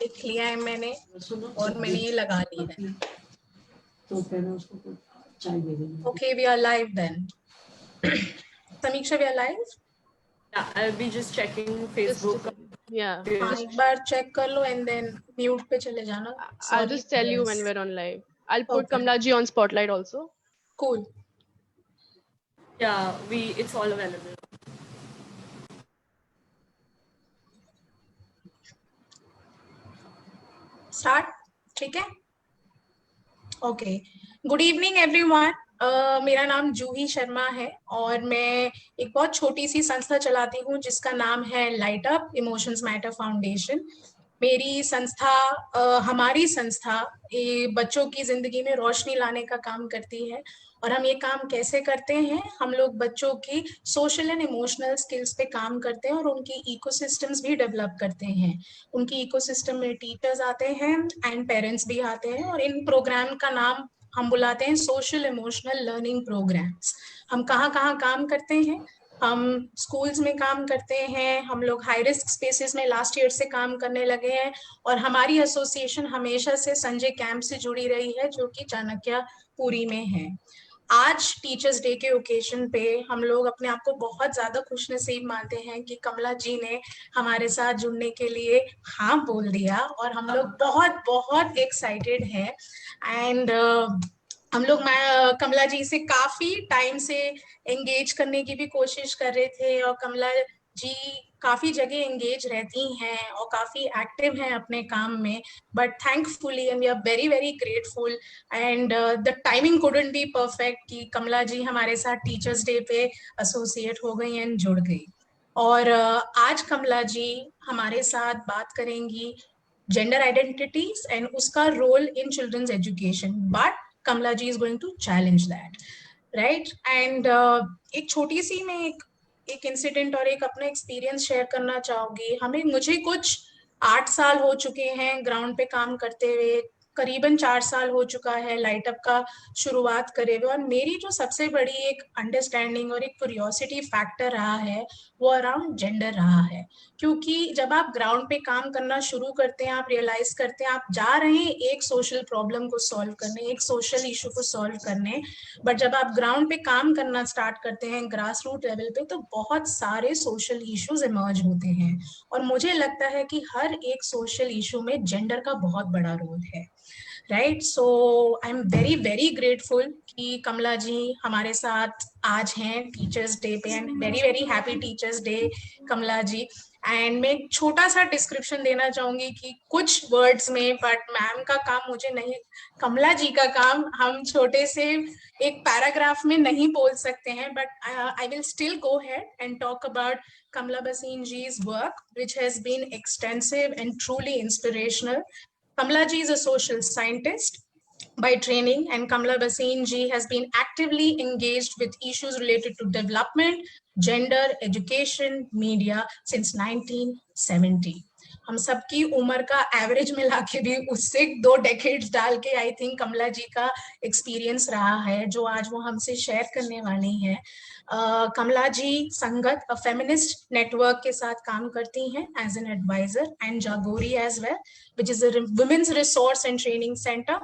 लिख लिया है मैंने और मैंने ये लगा लिया है। तो पहले उसको चाय दे देना। Okay, we are live then. Samiksha, we are live? Yeah, I'll be just checking Facebook. Yeah. हाँ, एक बार check कर लो and then mute पे चले जाना. I'll just tell you when we're on live. I'll put Okay. Kamla ji on spotlight also. Cool. Yeah, it's all available. Start. ठीक है? Okay. Good evening everyone. मेरा नाम जूही शर्मा है और मैं एक बहुत छोटी सी संस्था चलाती हूँ जिसका नाम है light up emotions matter foundation. मेरी संस्था हमारी संस्था बच्चों की जिंदगी में रोशनी लाने का काम करती है। और हम ये काम कैसे करते हैं? हम लोग बच्चों की सोशल एंड इमोशनल स्किल्स पे काम करते हैं और उनकी इकोसिस्टम्स भी डेवलप करते हैं। उनकी इकोसिस्टम में टीचर्स आते हैं एंड पेरेंट्स भी आते हैं और इन प्रोग्राम का नाम हम बुलाते हैं सोशल इमोशनल लर्निंग प्रोग्राम्स। हम कहाँ कहाँ काम करते हैं? हम स्कूल्स में काम करते हैं, हम लोग हाई रिस्क स्पेसेस में लास्ट ईयर से काम करने लगे हैं और हमारी एसोसिएशन हमेशा से संजय कैंप से जुड़ी रही है जो कि चाणक्यपुरी में है। आज टीचर्स डे के ओकेजन पे हम लोग अपने आप को बहुत ज्यादा खुशनसीब मानते हैं कि कमला जी ने हमारे साथ जुड़ने के लिए हाँ बोल दिया और हम लोग बहुत बहुत एक्साइटेड हैं। एंड हम लोग कमला जी से काफी टाइम से एंगेज करने की भी कोशिश कर रहे थे और कमला जी काफी जगह एंगेज रहती हैं और काफी एक्टिव हैं अपने काम में, but thankfully and we are very very grateful and the timing couldn't be perfect कि कमला जी हमारे साथ टीचर्स डे पे एसोसिएट हो गई एंड जुड़ गई। और आज कमला जी हमारे साथ बात करेंगी जेंडर आइडेंटिटीज एंड उसका role in children's education, but Kamala ji is going to challenge that, right? And एक छोटी सी मैं एक इंसिडेंट और एक अपना एक्सपीरियंस शेयर करना चाहूंगी। मुझे कुछ 8 साल हो चुके हैं ग्राउंड पे काम करते हुए, करीबन 4 साल हो चुका है लाइट अप का शुरुआत करे हुए, और मेरी जो सबसे बड़ी एक अंडरस्टैंडिंग और एक क्यूरियोसिटी फैक्टर रहा है वो अराउंड जेंडर रहा है। क्योंकि जब आप ग्राउंड पे काम करना शुरू करते हैं आप रियलाइज करते हैं आप जा रहे हैं एक सोशल प्रॉब्लम को सॉल्व करने, एक सोशल इशू को सॉल्व करने, बट जब आप ग्राउंड पे काम करना स्टार्ट करते हैं ग्रास रूट लेवल पे तो बहुत सारे सोशल इश्यूज इमर्ज होते हैं। और मुझे लगता है कि हर एक सोशल इशू में जेंडर का बहुत बड़ा रोल है, right? So I am very very grateful कि कमला जी हमारे साथ आज हैं टीचर्स डे पे, and very very happy teachers day Kamala ji. And मैं एक छोटा सा डिस्क्रिप्शन देना चाहूंगी कि कुछ वर्ड्स में, बट मैम का काम मुझे नहीं, कमला जी का काम हम छोटे से एक पैराग्राफ में नहीं बोल सकते हैं, but I will still go head and talk about Kamla Bhasin ji's work, which has been extensive and truly inspirational. Kamla ji is a social scientist by training, and Kamla Bhasin ji has been actively engaged with issues related to development, gender, education, media since 1970. हम सबकी उम्र का average मिला के भी उससे 2 decades डाल के आई थिंक कमला जी का एक्सपीरियंस रहा है जो आज वो हमसे शेयर करने वाली है। कमला जी संगत अ फेमिनिस्ट नेटवर्क के साथ काम करती हैं as an adviser, and Jagori as well, which is a women's resource and training center.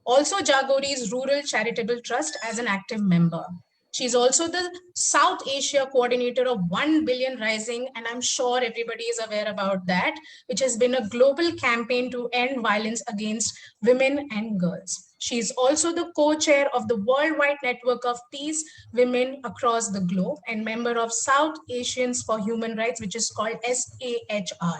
Also, Jagori's Rural Charitable Trust as an active member. She's also the South Asia coordinator of 1 Billion Rising, and I'm sure everybody is aware about that, which has been a global campaign to end violence against women and girls. She's also the co-chair of the Worldwide Network of Peace Women across the globe and member of South Asians for Human Rights, which is called SAHR.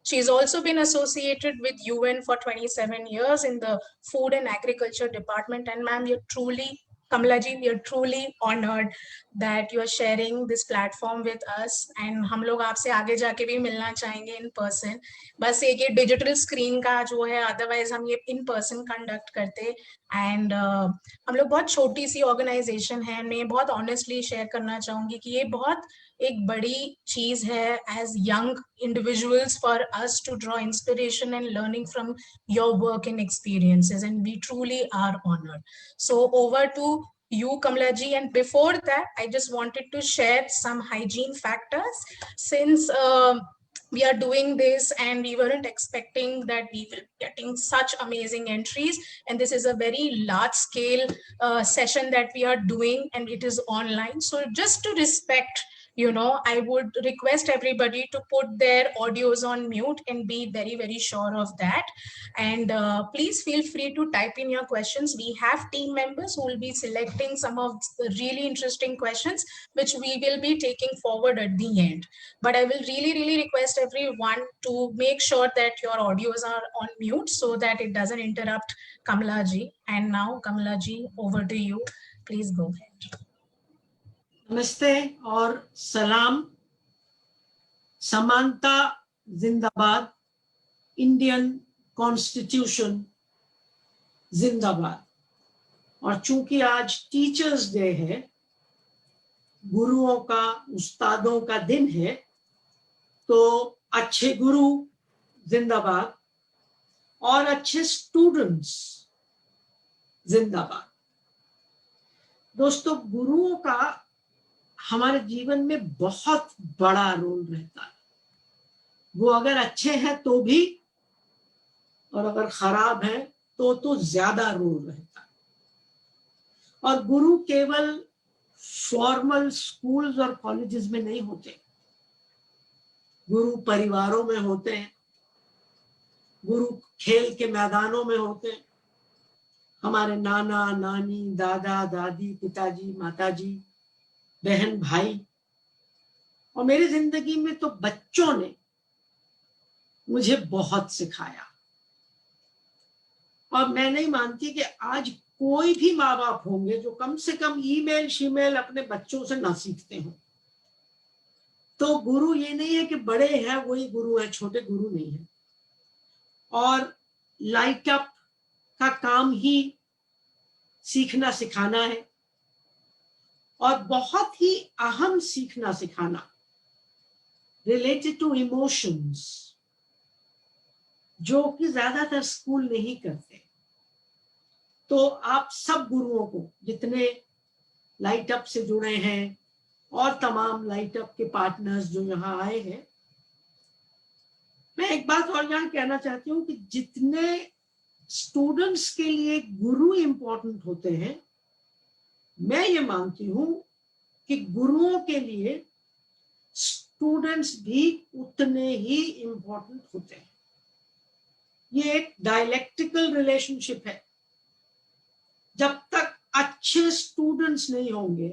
She's also been associated with UN for 27 years in the Food and Agriculture Department. And ma'am, you're truly, Kamala ji, we are truly honored that you are sharing this platform with us. And हम लोग आपसे आगे जाके भी मिलना चाहेंगे in person. बस एक ये डिजिटल स्क्रीन का जो है, अदरवाइज हम ये in person कंडक्ट करते। एंड हम लोग बहुत छोटी सी ऑर्गेनाइजेशन है, मैं बहुत ऑनेस्टली शेयर करना चाहूंगी कि ये बहुत एक बड़ी चीज है as young individuals for us to draw inspiration and learning from your work and experiences, and we truly are honoured. So over to you, Kamala ji. And before that, I just wanted to share some hygiene factors. Since we are doing this and we weren't expecting that we will be getting such amazing entries, and this is a very large scale session that we are doing, and it is online. So just to respect, I would request everybody to put their audios on mute and be very, very sure of that. And please feel free to type in your questions. We have team members who will be selecting some of the really interesting questions, which we will be taking forward at the end. But I will really, really request everyone to make sure that your audios are on mute so that it doesn't interrupt Kamala ji. And now, Kamala ji, over to you. Please go ahead. नमस्ते और सलाम। समानता जिंदाबाद, Indian constitution जिंदाबाद। और चूंकि आज teachers day है, गुरुओं का, उस्तादों का दिन है, तो अच्छे गुरु जिंदाबाद और अच्छे स्टूडेंट्स जिंदाबाद। दोस्तों, गुरुओं का हमारे जीवन में बहुत बड़ा रोल रहता है। वो अगर अच्छे हैं तो भी, और अगर खराब हैं तो ज्यादा रोल रहता है। और गुरु केवल फॉर्मल स्कूल्स और कॉलेजेस में नहीं होते, गुरु परिवारों में होते हैं, गुरु खेल के मैदानों में होते हैं। हमारे नाना नानी, दादा दादी, पिताजी माताजी, बहन भाई, और मेरी जिंदगी में तो बच्चों ने मुझे बहुत सिखाया। और मैं नहीं मानती कि आज कोई भी माँ बाप होंगे जो कम से कम ईमेल शीमेल अपने बच्चों से ना सीखते हो। तो गुरु ये नहीं है कि बड़े हैं वही गुरु है, छोटे गुरु नहीं है। और लाइट अप का काम ही सीखना सिखाना है, और बहुत ही अहम सीखना सिखाना रिलेटेड टू इमोशंस, जो कि ज्यादातर स्कूल नहीं करते। तो आप सब गुरुओं को, जितने लाइट अप से जुड़े हैं और तमाम लाइट अप के पार्टनर्स जो यहाँ आए हैं, मैं एक बात और यहाँ कहना चाहती हूँ कि जितने स्टूडेंट्स के लिए गुरु इंपॉर्टेंट होते हैं, मैं ये मानती हूं कि गुरुओं के लिए स्टूडेंट्स भी उतने ही इंपॉर्टेंट होते हैं। ये एक डायलेक्टिकल रिलेशनशिप है। जब तक अच्छे स्टूडेंट्स नहीं होंगे,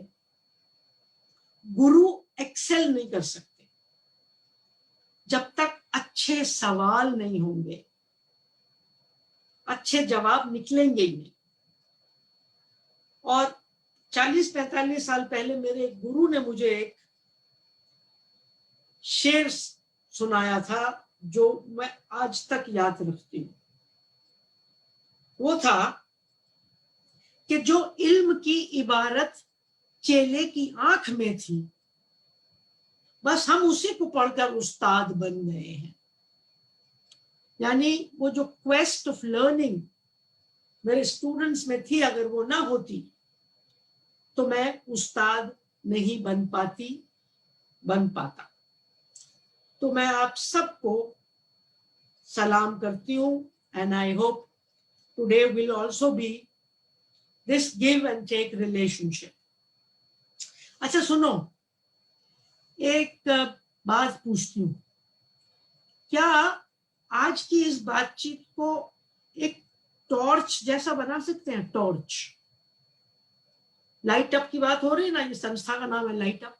गुरु एक्सेल नहीं कर सकते। जब तक अच्छे सवाल नहीं होंगे, अच्छे जवाब निकलेंगे ही नहीं। और 40-45 साल पहले मेरे एक गुरु ने मुझे एक शेर सुनाया था जो मैं आज तक याद रखती हूँ। वो था कि जो इल्म की इबारत चेले की आंख में थी, बस हम उसी को पढ़कर उस्ताद बन गए हैं। यानी वो जो क्वेस्ट ऑफ लर्निंग मेरे स्टूडेंट्स में थी, अगर वो ना होती तो मैं उस्ताद नहीं बन पाता। तो मैं आप सबको सलाम करती हूँ, and I hope today will also be this give and take relationship. अच्छा सुनो, एक बात पूछती हूँ, क्या आज की इस बातचीत को एक टॉर्च जैसा बना सकते हैं? टॉर्च, लाइट अप की बात हो रही है ना, ये संस्था का नाम है लाइट अप।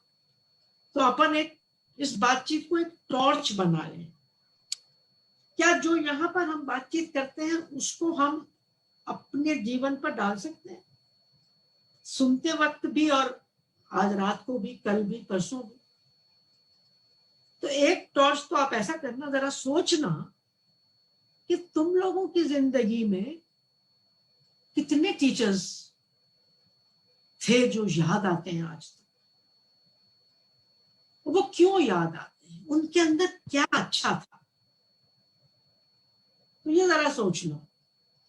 तो अपन एक इस बातचीत को एक टॉर्च बना लें। क्या जो यहाँ पर हम बातचीत करते हैं उसको हम अपने जीवन पर डाल सकते हैं, सुनते वक्त भी और आज रात को भी, कल भी, परसों भी? तो एक टॉर्च तो आप ऐसा करना, जरा सोचना कि तुम लोगों की जिंदगी में कितने टीचर्स थे जो याद आते हैं आज तक। वो क्यों याद आते हैं, उनके अंदर क्या अच्छा था? तो ये जरा सोचना,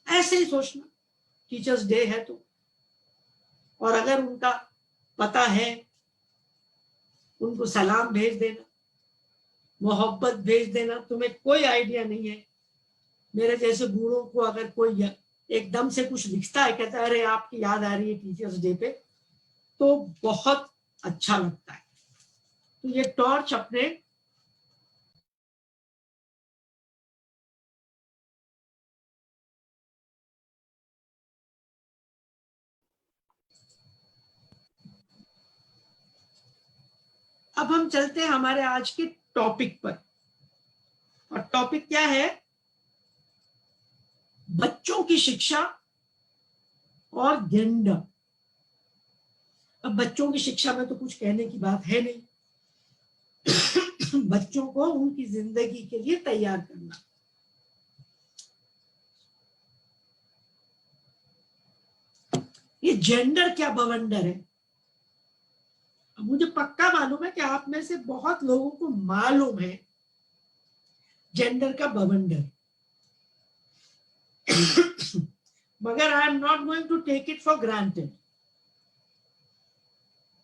ऐसे ही सोचना। टीचर्स डे है तो, और अगर उनका पता है, उनको सलाम भेज देना। मोहब्बत भेज देना, तुम्हें कोई आइडिया नहीं है। मेरे जैसे बूढ़ों को अगर कोई एकदम से कुछ लिखता है, कहता है अरे आपकी याद आ रही है टीचर्स डे पे, तो बहुत अच्छा लगता है। तो ये टॉर्च अपने अब हम चलते हैं हमारे आज के टॉपिक पर, और टॉपिक क्या है? बच्चों की शिक्षा और जेंडर। अब बच्चों की शिक्षा में तो कुछ कहने की बात है नहीं, बच्चों को उनकी जिंदगी के लिए तैयार करना। ये जेंडर क्या बवंडर है। अब मुझे पक्का मालूम है कि आप में से बहुत लोगों को मालूम है जेंडर का बवंडर, मगर I am not going to take it for granted.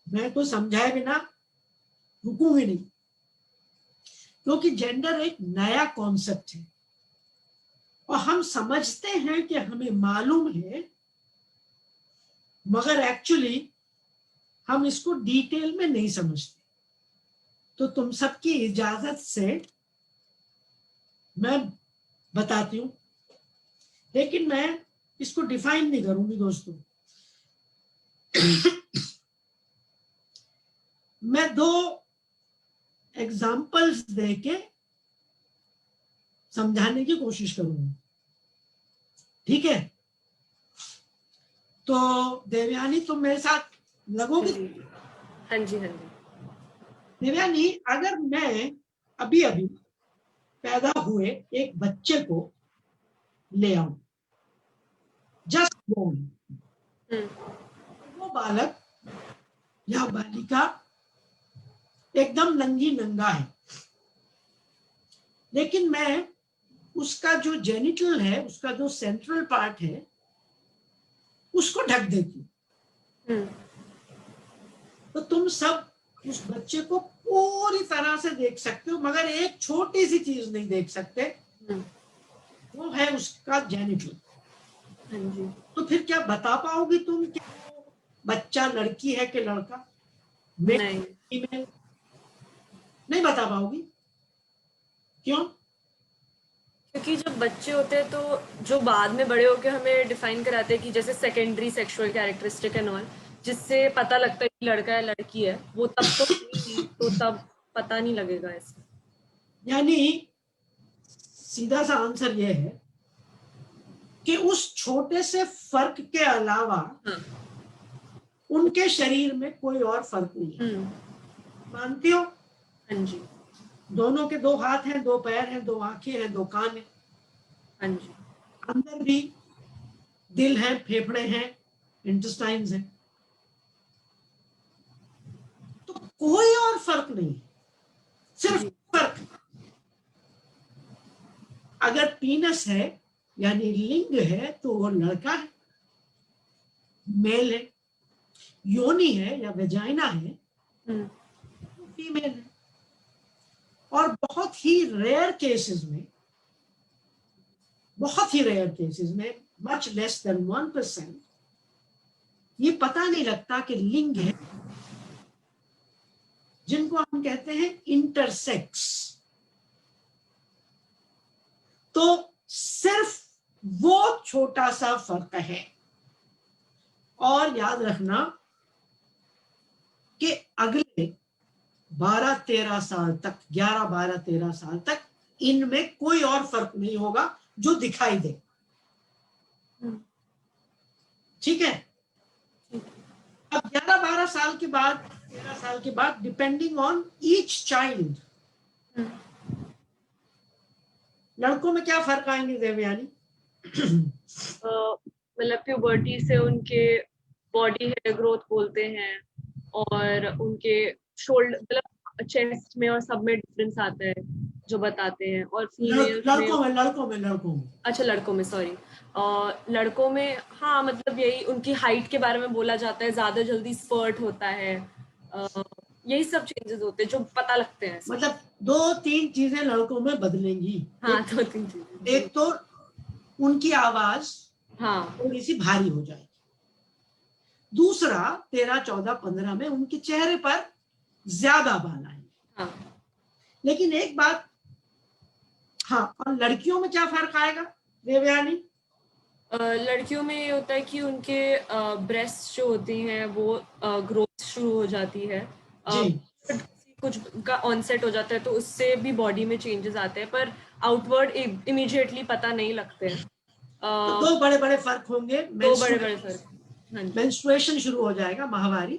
मैं तो समझाए बिना रुकूंगी नहीं, क्योंकि जेंडर एक नया कॉन्सेप्ट है और हम समझते हैं कि हमें मालूम है, मगर एक्चुअली हम इसको डिटेल में नहीं समझते। तो तुम सबकी इजाजत से मैं बताती हूं, लेकिन मैं इसको डिफाइन नहीं करूंगी दोस्तों। मैं 2 एग्जाम्पल्स देके समझाने की कोशिश करूंगी, ठीक है? तो देवयानी तुम मेरे साथ लगोगी? हाँ जी, हाँ जी। देवयानी, अगर मैं अभी अभी पैदा हुए एक बच्चे को ले आऊं, जस्ट बोर्न, वो बालक या बालिका एकदम नंगी नंगा है, लेकिन मैं उसका जो जेनिटल है, उसका जो सेंट्रल पार्ट है, उसको ढक देती हूँ। तो तुम सब उस बच्चे को पूरी तरह से देख सकते हो, मगर एक छोटी सी चीज नहीं देख सकते, वो है उसका जेनिटल। तो फिर क्या बता पाओगी तुम कि बच्चा लड़की है कि लड़का? नहीं, फीमेल? नहीं बता पाओगी। क्यों? क्योंकि जब बच्चे होते हैं तो जो बाद में बड़े होकर हमें डिफाइन कराते हैं कि जैसे secondary sexual characteristic and all, जिससे पता लगता है कि लड़का है लड़की है, वो तब तो तब पता नहीं लगेगा ऐसे। यानी सीधा सा आंसर ये है कि उस छोटे से फर्क के अलावा उनके शरीर में कोई और फर्क नहीं है। मानती हो? हाँ जी, दोनों के 2 हाथ हैं, 2 पैर हैं, 2 आंखें हैं, 2 कान हैं, हाँ जी, अंदर भी दिल है, फेफड़े हैं, इंटेस्टाइन्स हैं। तो कोई और फर्क नहीं, सिर्फ फर्क। अगर पीनस है यानी लिंग है तो वो लड़का है, मेल है। योनि है या वेजाइना है, तो फीमेल है। और बहुत ही रेयर केसेस में, मच लेस देन 1%, ये पता नहीं लगता कि लिंग है, जिनको हम कहते हैं इंटरसेक्स। तो सिर्फ वो छोटा सा फर्क है। और याद रखना कि अगले 12-13 साल तक, 11-12-13 साल तक इनमें कोई और फर्क नहीं होगा जो दिखाई दे। ठीक है? अब 11-12 साल के बाद, 13 साल के बाद, डिपेंडिंग ऑन ईच चाइल्ड, लड़कों में क्या फर्क आएंगे देवयानी? मतलब प्यूबर्टी से उनके बॉडी हेयर ग्रोथ बोलते हैं, और उनके शोल्डर मतलब चेस्ट में और सब में डिफरेंस आता है जो बताते हैं। और फीमेल्स लड़कों में अच्छा, लड़कों में सॉरी, लड़कों में मतलब यही उनकी हाइट के बारे में बोला जाता है, ज्यादा जल्दी स्पर्ट होता है, यही सब चेंजेस होते हैं जो पता लगते हैं। मतलब 2-3 चीजें लड़कों में बदलेंगी। हाँ, 2-3 चीजें। एक तो उनकी आवाज हाँ, थोड़ी सी भारी हो जाएगी। दूसरा 13, 14, 15 में उनके चेहरे पर ज्यादा बाल आएंगे। हाँ। लेकिन एक बात, हाँ, और लड़कियों में क्या फर्क आएगा देवयानी? लड़कियों में ये होता है कि उनके ब्रेस्ट जो होती हैं वो ग्रोथ शुरू हो जाती है। जी। कुछ का ऑनसेट हो जाता है तो उससे भी बॉडी में चेंजेस आते हैं, पर आउटवर्ड इमीडिएटली पता नहीं लगते हैं। तो दो बड़े बड़े फर्क होंगे। दो बड़े बड़े फर्क। हाँ जी। मेंस्ट्रुएशन शुरू हो जाएगा, माहवारी,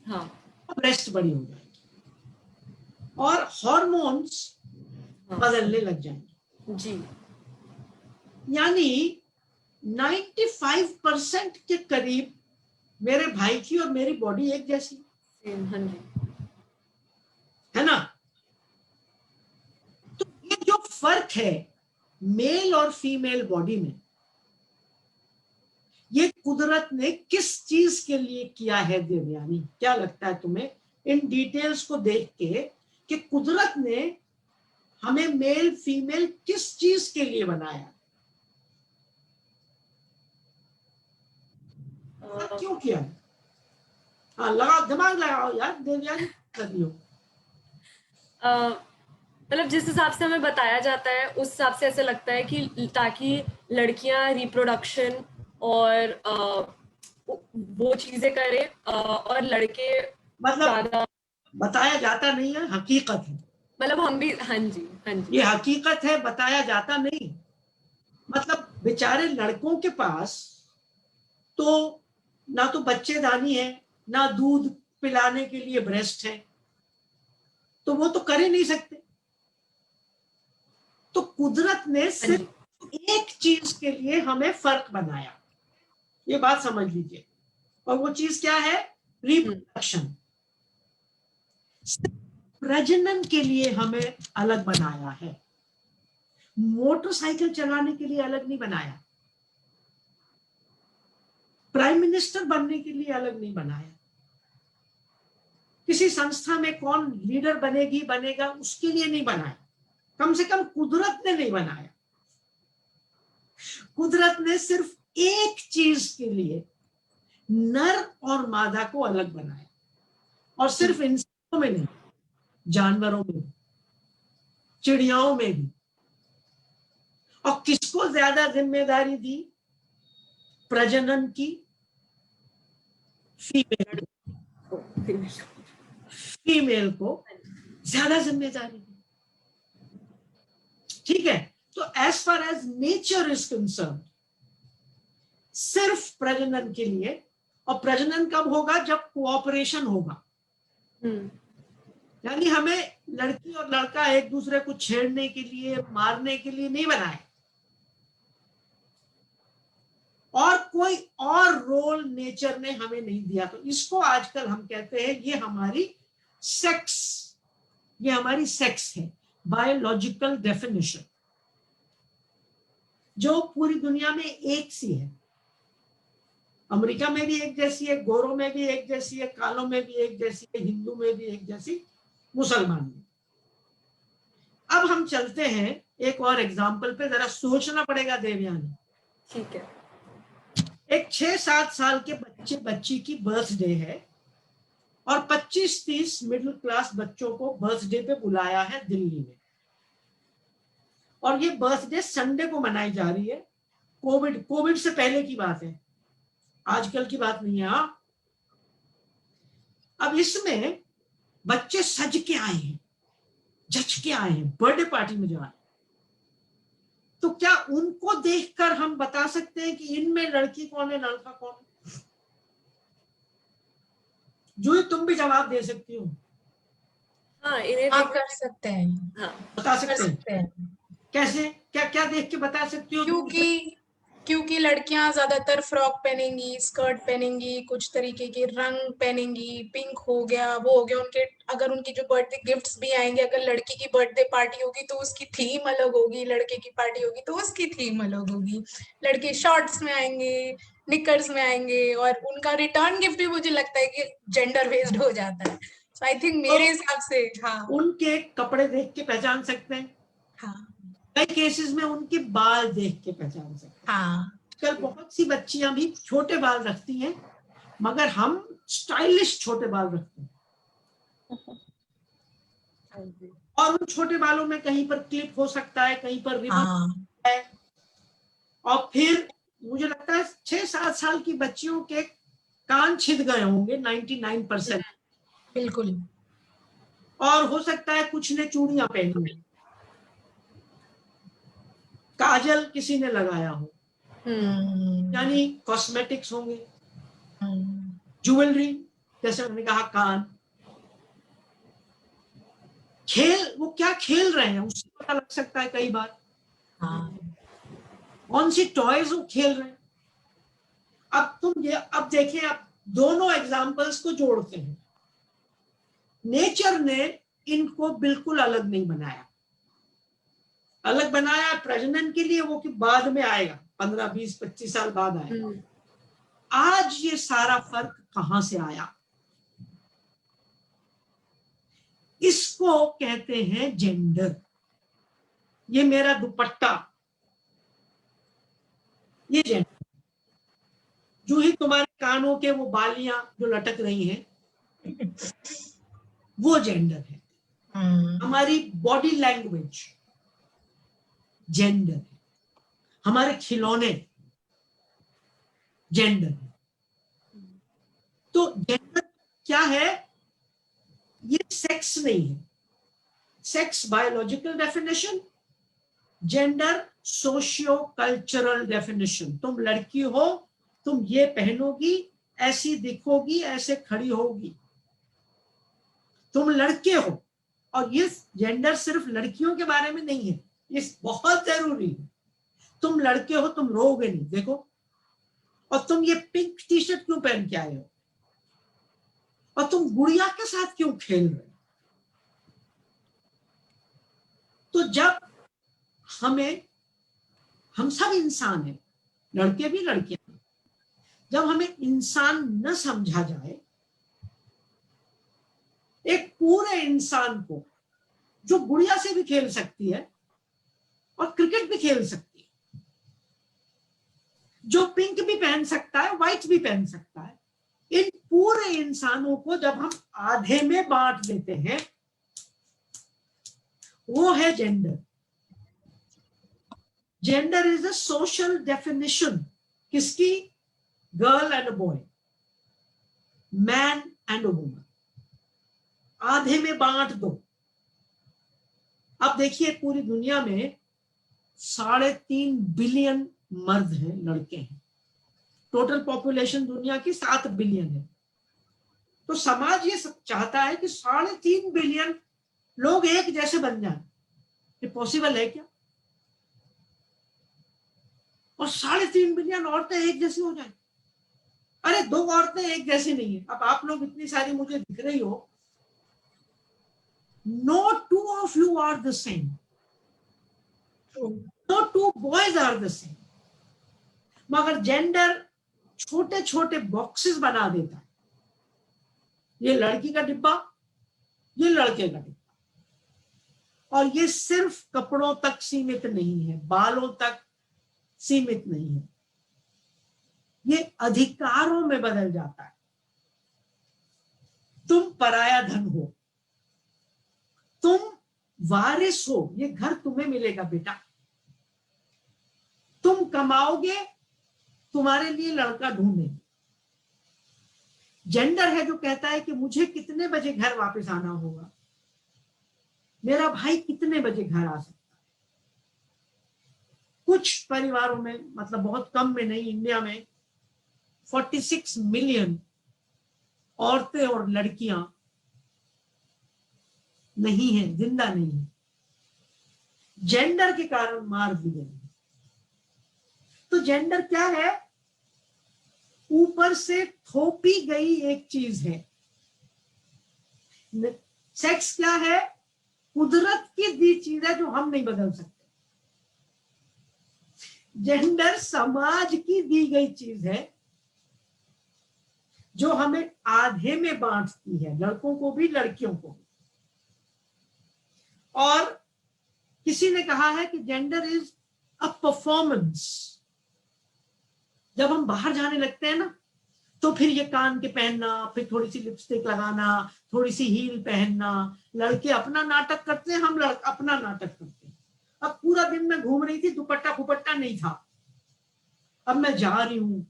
हाँ, ब्रेस्ट बड़ी हो जाएगी और हार्मोन्स हाँ। बदलने लग जाएंगे। जी। यानी 95% के करीब मेरे भाई की और मेरी बॉडी एक जैसी, सेम। हाँ जी। है ना? तो ये जो फर्क है मेल और फीमेल बॉडी में, ये कुदरत ने किस चीज के लिए किया है देवयानी? क्या लगता है तुम्हें इन डिटेल्स को देख के कि कुदरत ने हमें मेल फीमेल किस चीज के लिए बनाया? क्यों किया? हाँ, लगाओ, दिमाग लगाओ यार देवयानी, कर लियो। मतलब जिस हिसाब से हमें बताया जाता है उस हिसाब से ऐसा लगता है कि ताकि लड़कियां रिप्रोडक्शन और वो चीजें करें और लड़के मतलब ज्यादा, बताया जाता नहीं है, हकीकत है। मतलब हम भी। हाँ जी, हाँ जी। ये हकीकत है, बताया जाता नहीं। मतलब बेचारे लड़कों के पास तो ना तो बच्चेदानी है, ना दूध पिलाने के लिए ब्रेस्ट है, तो वो तो कर ही नहीं सकते। तो कुदरत ने सिर्फ एक चीज के लिए हमें फर्क बनाया, ये बात समझ लीजिए। और वो चीज क्या है? रिप्रोडक्शन। प्रजनन के लिए हमें अलग बनाया है, मोटरसाइकिल चलाने के लिए अलग नहीं बनाया, प्राइम मिनिस्टर बनने के लिए अलग नहीं बनाया, किसी संस्था में कौन लीडर बनेगी बनेगा उसके लिए नहीं बनाया। कम से कम कुदरत ने नहीं बनाया। कुदरत ने सिर्फ एक चीज के लिए नर और मादा को अलग बनाया, और सिर्फ इंसानों में नहीं, जानवरों में भी, चिड़ियाओं में भी। और किसको ज्यादा जिम्मेदारी दी प्रजनन की? फीमेल को। फीमेल को ज्यादा जिम्मेदारी दी। ठीक है? तो as far as nature is concerned, सिर्फ प्रजनन के लिए। और प्रजनन कब होगा? जब कोऑपरेशन होगा। यानी हमें लड़की और लड़का एक दूसरे को छेड़ने के लिए, मारने के लिए नहीं बनाए, और कोई और रोल नेचर ने हमें नहीं दिया। तो इसको आजकल हम कहते हैं ये हमारी सेक्स, ये हमारी सेक्स है, बायोलॉजिकल डेफिनेशन, जो पूरी दुनिया में एक सी है। अमेरिका में भी एक जैसी है, गोरों में भी एक जैसी है, कालों में भी एक जैसी है, हिंदू में भी एक जैसी, मुसलमान में। अब हम चलते हैं एक और एग्जाम्पल पे, जरा सोचना पड़ेगा देवयानी। ठीक है। एक 6-7 साल के बच्चे बच्ची की बर्थडे है, और 25-30 मिडिल क्लास बच्चों को बर्थडे पे बुलाया है दिल्ली में, और ये बर्थडे संडे को मनाई जा रही है। कोविड से पहले की बात है, आजकल की बात नहीं है। अब इसमें बच्चे सज के आए हैं, जच के आए हैं, बर्थडे पार्टी में जो आए, तो क्या उनको देखकर हम बता सकते हैं कि इनमें लड़की कौन है, लड़का कौन है? जो तुम भी जवाब दे सकती हो। हाँ, इन्हें आप कर सकते हैं। हाँ, बता कर सकते हैं। सकते हैं कैसे? क्या क्या देख के बता सकती हो? क्योंकि लड़कियां ज्यादातर फ्रॉक पहनेंगी, स्कर्ट पहनेंगी, कुछ तरीके के रंग पहनेंगी, पिंक हो गया, वो हो गया। उनके अगर उनकी जो बर्थडे गिफ्ट्स भी आएंगे, अगर लड़की की बर्थडे पार्टी होगी तो उसकी थीम अलग होगी, लड़के की पार्टी होगी तो उसकी थीम अलग होगी। लड़के शॉर्ट्स में आएंगे, निकर्स में आएंगे, और उनका रिटर्न गिफ्ट भी मुझे लगता है कि जेंडर बेस्ड हो जाता है। आई थिंक मेरे हिसाब से हाँ उनके कपड़े देख के पहचान सकते हैं, हाँ कई केसेस में उनके बाल देख के पहचान सकते हैं। हाँ आजकल बहुत सी बच्चियां भी छोटे बाल रखती हैं, मगर हम स्टाइलिश छोटे बाल रखते हैं, और उन छोटे बालों में कहीं पर क्लिप हो सकता है, कहीं पर रिबन हाँ है, और फिर मुझे लगता है 6-7 साल की बच्चियों के कान छिद गए होंगे 99%, बिल्कुल। और हो सकता है कुछ ने चूड़ियां पहनी हो, काजल किसी ने लगाया हो, यानी कॉस्मेटिक्स होंगे, ज्वेलरी, जैसे मैंने कहा कान, खेल, वो क्या खेल रहे हैं उससे पता लग सकता है कई बार, कौन सी टॉयज वो खेल रहे हैं। अब देखें, आप दोनों एग्जाम्पल्स को जोड़ते हैं, नेचर ने इनको बिल्कुल अलग नहीं बनाया, अलग बनाया प्रजनन के लिए, वो कि बाद में आएगा, 15, 20, 25 साल बाद आएगा। आज ये सारा फर्क कहां से आया? इसको कहते हैं जेंडर। ये मेरा दुपट्टा, ये जेंडर। जो ही तुम्हारे कानों के वो बालियां जो लटक रही हैं, वो जेंडर है। हमारी बॉडी लैंग्वेज जेंडर है, हमारे खिलौने जेंडर है। तो जेंडर क्या है? ये सेक्स नहीं है। Sex biological definition, gender socio cultural definition. तुम लड़की हो, तुम ये पहनोगी, ऐसी दिखोगी, ऐसे खड़ी होगी। तुम लड़के हो, और ये जेंडर सिर्फ लड़कियों के बारे में नहीं है, ये बहुत जरूरी है। तुम लड़के हो, तुम रोओगे नहीं, देखो। और तुम ये पिंक टी शर्ट क्यों पहन के आए हो, और तुम गुड़िया के साथ क्यों खेल रहे हो? तो जब हम सब इंसान हैं, लड़के भी लड़कियां भी, जब हमें इंसान न समझा जाए, एक पूरे इंसान को जो गुड़िया से भी खेल सकती है और क्रिकेट भी खेल सकती है, जो पिंक भी पहन सकता है, व्हाइट भी पहन सकता है, इन पूरे इंसानों को जब हम आधे में बांट देते हैं, वो है gender. Gender is a social definition. किसकी? Girl and a boy, man and a woman. आधे में बांट दो। अब देखिए, पूरी दुनिया में 3.5 बिलियन मर्द हैं, लड़के हैं। टोटल पॉपुलेशन दुनिया की 7 बिलियन है। तो समाज ये सब चाहता है कि 3.5 बिलियन लोग एक जैसे बन जाएं। ये पॉसिबल है क्या? और 3.5 बिलियन औरतें एक जैसी हो जाए? अरे 2 औरतें एक जैसी नहीं है। अब आप लोग इतनी सारी मुझे दिख रही हो, no 2 of you are the same, no 2 boys are the same। मगर जेंडर छोटे छोटे बॉक्सेस बना देता है। ये लड़की का डिब्बा, ये लड़के का डिब्बा। और ये सिर्फ कपड़ों तक सीमित नहीं है, बालों तक सीमित नहीं है, ये अधिकारों में बदल जाता है। तुम पराया धन हो, तुम वारिस हो, ये घर तुम्हें मिलेगा बेटा। तुम कमाओगे, तुम्हारे लिए लड़का ढूंढेंगे। जेंडर है जो कहता है कि मुझे कितने बजे घर वापस आना होगा, मेरा भाई कितने बजे घर आ सकता है। कुछ परिवारों में, मतलब बहुत कम में नहीं, इंडिया में 46 मिलियन औरतें और लड़कियां नहीं है, जिंदा नहीं है, जेंडर के कारण मार दी गई। तो जेंडर क्या है? ऊपर से थोपी गई एक चीज है। सेक्स क्या है? कुदरत की दी चीज है जो हम नहीं बदल सकते। जेंडर समाज की दी गई चीज है जो हमें आधे में बांटती है, लड़कों को भी लड़कियों को भी। और किसी ने कहा है कि जेंडर इज अ परफॉर्मेंस। जब हम बाहर जाने लगते हैं ना, तो फिर ये कान के पहनना, फिर थोड़ी सी लिपस्टिक लगाना, थोड़ी सी हील पहनना, लड़के अपना नाटक करते हैं, हम अपना नाटक करते हैं। अब पूरा दिन मैं घूम रही थी, दुपट्टा फुपट्टा नहीं था। अब मैं जा रही हूँ,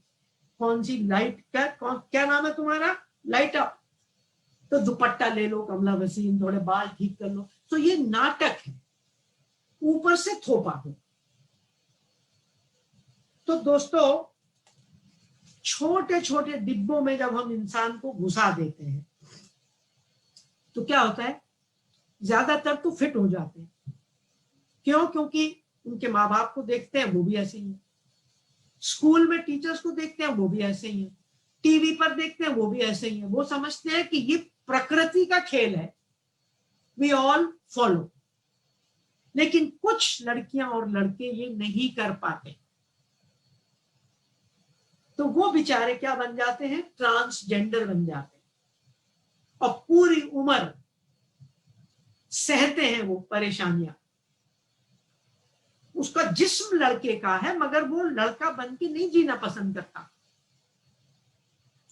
कौन सी लाइट का क्या नाम है तुम्हारा, लाइट अप, तो दुपट्टा ले लो, कमला वसीम, थोड़े बाल ठीक कर लो। तो ये नाटक है, ऊपर से थोपा हो। तो दोस्तों, छोटे छोटे डिब्बों में जब हम इंसान को घुसा देते हैं तो क्या होता है, ज्यादातर तो फिट हो जाते हैं। क्यों? क्योंकि उनके माँ बाप को देखते हैं, वो भी ऐसे ही है। स्कूल में टीचर्स को देखते हैं, वो भी ऐसे ही है। टीवी पर देखते हैं, वो भी ऐसे ही है। वो समझते हैं कि ये प्रकृति का खेल है, वी ऑल फॉलो। लेकिन कुछ लड़कियां और लड़के ये नहीं कर पाते, तो वो बेचारे क्या बन जाते हैं, ट्रांसजेंडर बन जाते हैं, और पूरी उम्र सहते हैं वो परेशानियां। उसका जिस्म लड़के का है, मगर वो लड़का बन के नहीं जीना पसंद करता।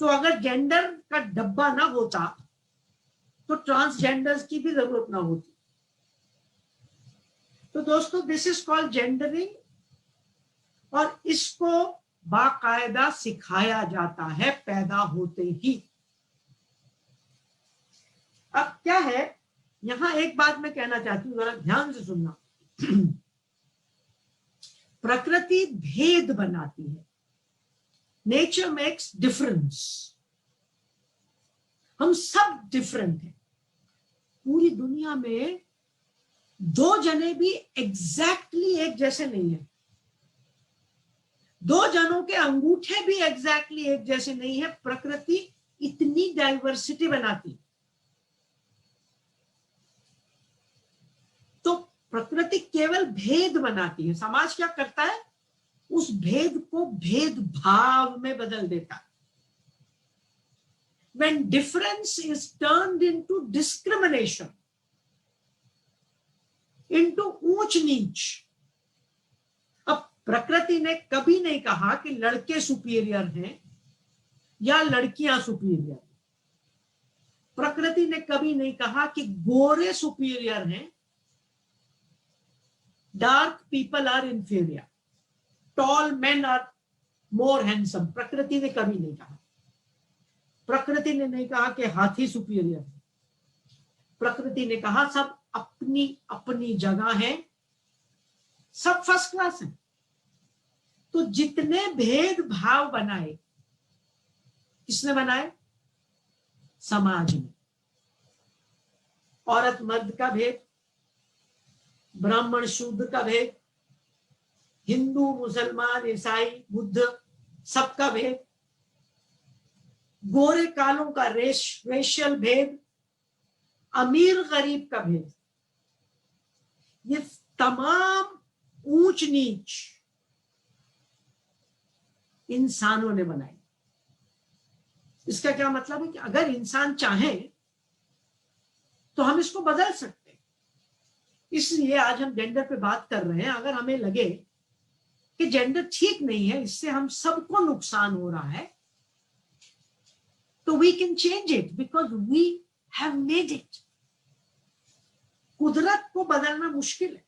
तो अगर जेंडर का डब्बा ना होता तो ट्रांसजेंडर्स की भी जरूरत ना होती। तो दोस्तों, दिस इज कॉल्ड जेंडरिंग, और इसको बाकायदा सिखाया जाता है पैदा होते ही। अब क्या है, यहां एक बात मैं कहना चाहती हूं, जरा ध्यान से सुनना। प्रकृति भेद बनाती है, नेचर मेक्स डिफरेंस। हम सब डिफरेंट हैं। पूरी दुनिया में दो जने भी एग्जैक्टली एक जैसे नहीं है, दो जनों के अंगूठे भी एग्जैक्टली एक जैसे नहीं है। प्रकृति इतनी डाइवर्सिटी बनाती। तो प्रकृति केवल भेद बनाती है, समाज क्या करता है, उस भेद को भेदभाव में बदल देता है। When difference is turned into discrimination, into ऊंच नीच। अब प्रकृति ने कभी नहीं कहा कि लड़के सुपीरियर हैं या लड़कियां सुपीरियर हैं। प्रकृति ने कभी नहीं कहा कि गोरे सुपीरियर हैं, dark people are inferior, tall men are more handsome. प्रकृति ने कभी नहीं कहा। प्रकृति ने नहीं कहा कि हाथी सुपीरियर है। प्रकृति ने कहा सब अपनी अपनी जगह है, सब फर्स्ट क्लास है। तो जितने भेदभाव बनाए, किसने बनाए, समाज में। औरत मर्द का भेद, ब्राह्मण शूद्र का भेद, हिंदू मुसलमान ईसाई बुद्ध सबका भेद, गोरे कालों का रेशियल भेद, अमीर गरीब का भेद, ये तमाम ऊंच नीच इंसानों ने बनाई। इसका क्या मतलब है कि अगर इंसान चाहे तो हम इसको बदल सकते हैं। इसलिए आज हम जेंडर पे बात कर रहे हैं। अगर हमें लगे कि जेंडर ठीक नहीं है, इससे हम सबको नुकसान हो रहा है, तो we can change it because we have made it. कुदरत को बदलना मुश्किल है,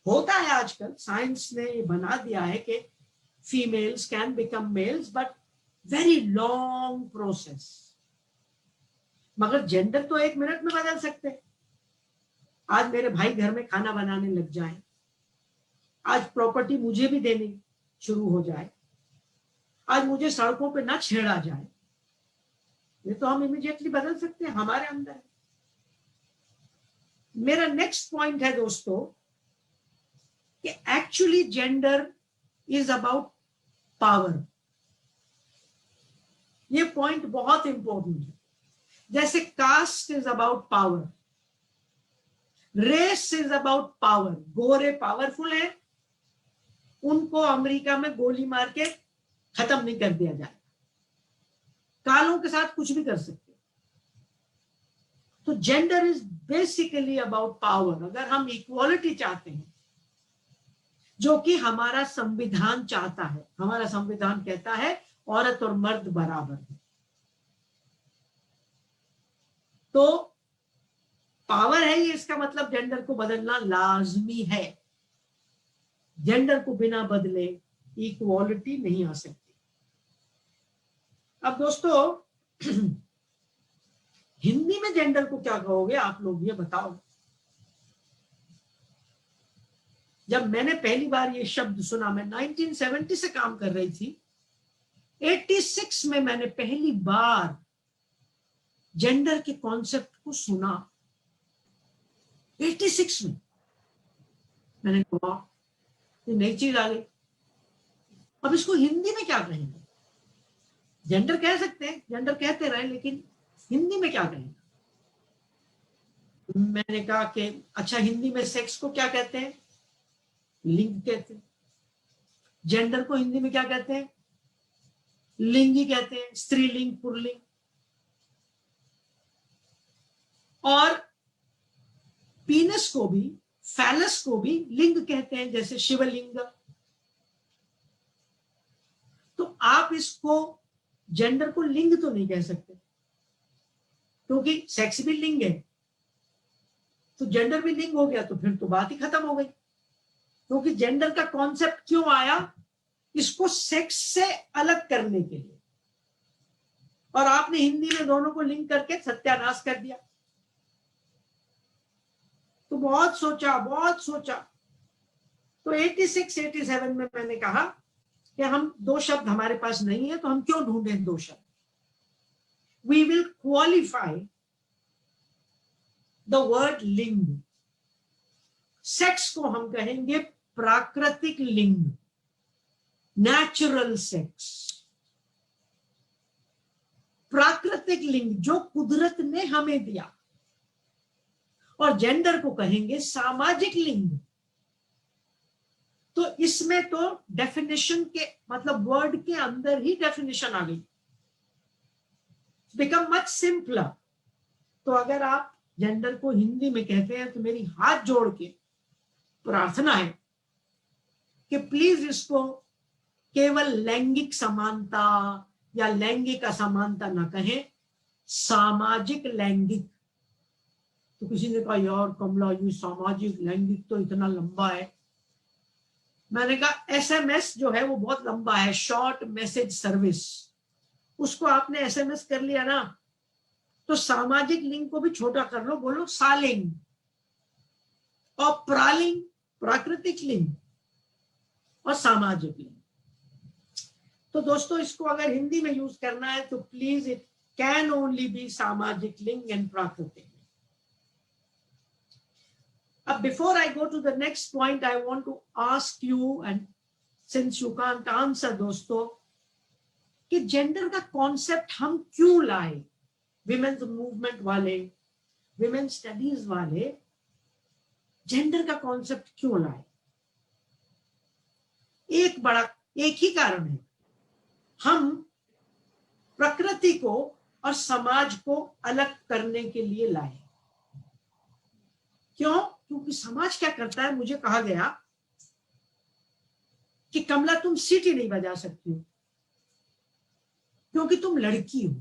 होता है आजकल। साइंस ने बना दिया है कि females can become males, but very long process. मगर जेंडर तो 1 मिनट में बदल सकते हैं। आज मेरे भाई घर में खाना बनाने लग जाए, आज प्रॉपर्टी मुझे भी देनी शुरू हो जाए, आज मुझे सड़कों पे ना छेड़ा जाए, ये तो हम इमीडिएटली बदल सकते हैं, हमारे अंदर है। मेरा नेक्स्ट पॉइंट है दोस्तों कि actually gender is about power. ये पॉइंट बहुत इंपॉर्टेंट है। जैसे caste is about power, race is about power. गोरे पावरफुल है, उनको अमेरिका में गोली मार के खत्म नहीं कर दिया जाए। कालों के साथ कुछ भी कर सकते हो। तो gender is basically about power. अगर हम इक्वालिटी चाहते हैं, जो कि हमारा संविधान चाहता है, हमारा संविधान कहता है औरत और मर्द बराबर है, तो पावर है ये, इसका मतलब जेंडर को बदलना लाजमी है। जेंडर को बिना बदले इक्वालिटी नहीं आ सकती। अब दोस्तों हिंदी में जेंडर को क्या कहोगे आप लोग, ये बताओ। जब मैंने पहली बार ये शब्द सुना, मैं 1970 से काम कर रही थी, 86 में मैंने पहली बार जेंडर के कॉन्सेप्ट को सुना। 86 में मैंने कहा ये नई चीज आ गई, अब इसको हिंदी में क्या कहेंगे। जेंडर कह सकते हैं, जेंडर कहते रहे, लेकिन हिंदी में क्या कहेंगे। मैंने कहा कि अच्छा, हिंदी में सेक्स को क्या कहते हैं, लिंग कहते हैं। जेंडर को हिंदी में क्या कहते हैं, लिंग ही कहते हैं, स्त्रीलिंग पुल्लिंग। और पीनस को भी, फैलस को भी लिंग कहते हैं, जैसे शिवलिंग। तो आप इसको, जेंडर को लिंग तो नहीं कह सकते, क्योंकि सेक्स भी लिंग है, तो जेंडर भी लिंग हो गया, तो फिर तो बात ही खत्म हो गई। क्योंकि जेंडर का कॉन्सेप्ट क्यों आया, इसको सेक्स से अलग करने के लिए, और आपने हिंदी में दोनों को लिंक करके सत्यानाश कर दिया। तो बहुत सोचा, बहुत सोचा। तो 86-87 में मैंने कहा कि हम दो शब्द हमारे पास नहीं है, तो हम क्यों ढूंढें दो शब्द। We will qualify the word लिंग। सेक्स को हम कहेंगे प्राकृतिक लिंग, नेचुरल सेक्स। प्राकृतिक लिंग जो कुदरत ने हमें दिया। और जेंडर को कहेंगे सामाजिक लिंग। तो इसमें तो डेफिनेशन के, मतलब वर्ड के अंदर ही डेफिनेशन आ गई, बिकम मच सिंपलर। तो अगर आप जेंडर को हिंदी में कहते हैं, तो मेरी हाथ जोड़ के प्रार्थना है कि प्लीज इसको केवल लैंगिक समानता या लैंगिक असमानता ना कहें, सामाजिक लैंगिक। तो किसी ने कहा यार कमला, ये सामाजिक लैंगिक तो इतना लंबा है। मैंने कहा एसएमएस जो है वो बहुत लंबा है, शॉर्ट मैसेज सर्विस, उसको आपने एसएमएस कर लिया ना, तो सामाजिक लिंग को भी छोटा कर लो, बोलो सालिंग। और प्रालिंग प्राकृतिक लिंग, और सामाजिक लिंग। तो दोस्तों इसको अगर हिंदी में यूज करना है तो please it can only be सामाजिक लिंग एंड प्राकृतिक। Before I go to the next point, I want to ask you, and since you can't answer दोस्तों, कि जेंडर का कॉन्सेप्ट हम क्यों लाए। विमेन्स मूवमेंट वाले, विमेन स्टडीज वाले जेंडर का कॉन्सेप्ट क्यों लाए। एक ही कारण है, हम प्रकृति को और समाज को अलग करने के लिए लाए। क्यों? क्योंकि समाज क्या करता है, मुझे कहा गया कि कमला तुम सीटी नहीं बजा सकती हो क्योंकि तुम लड़की हो।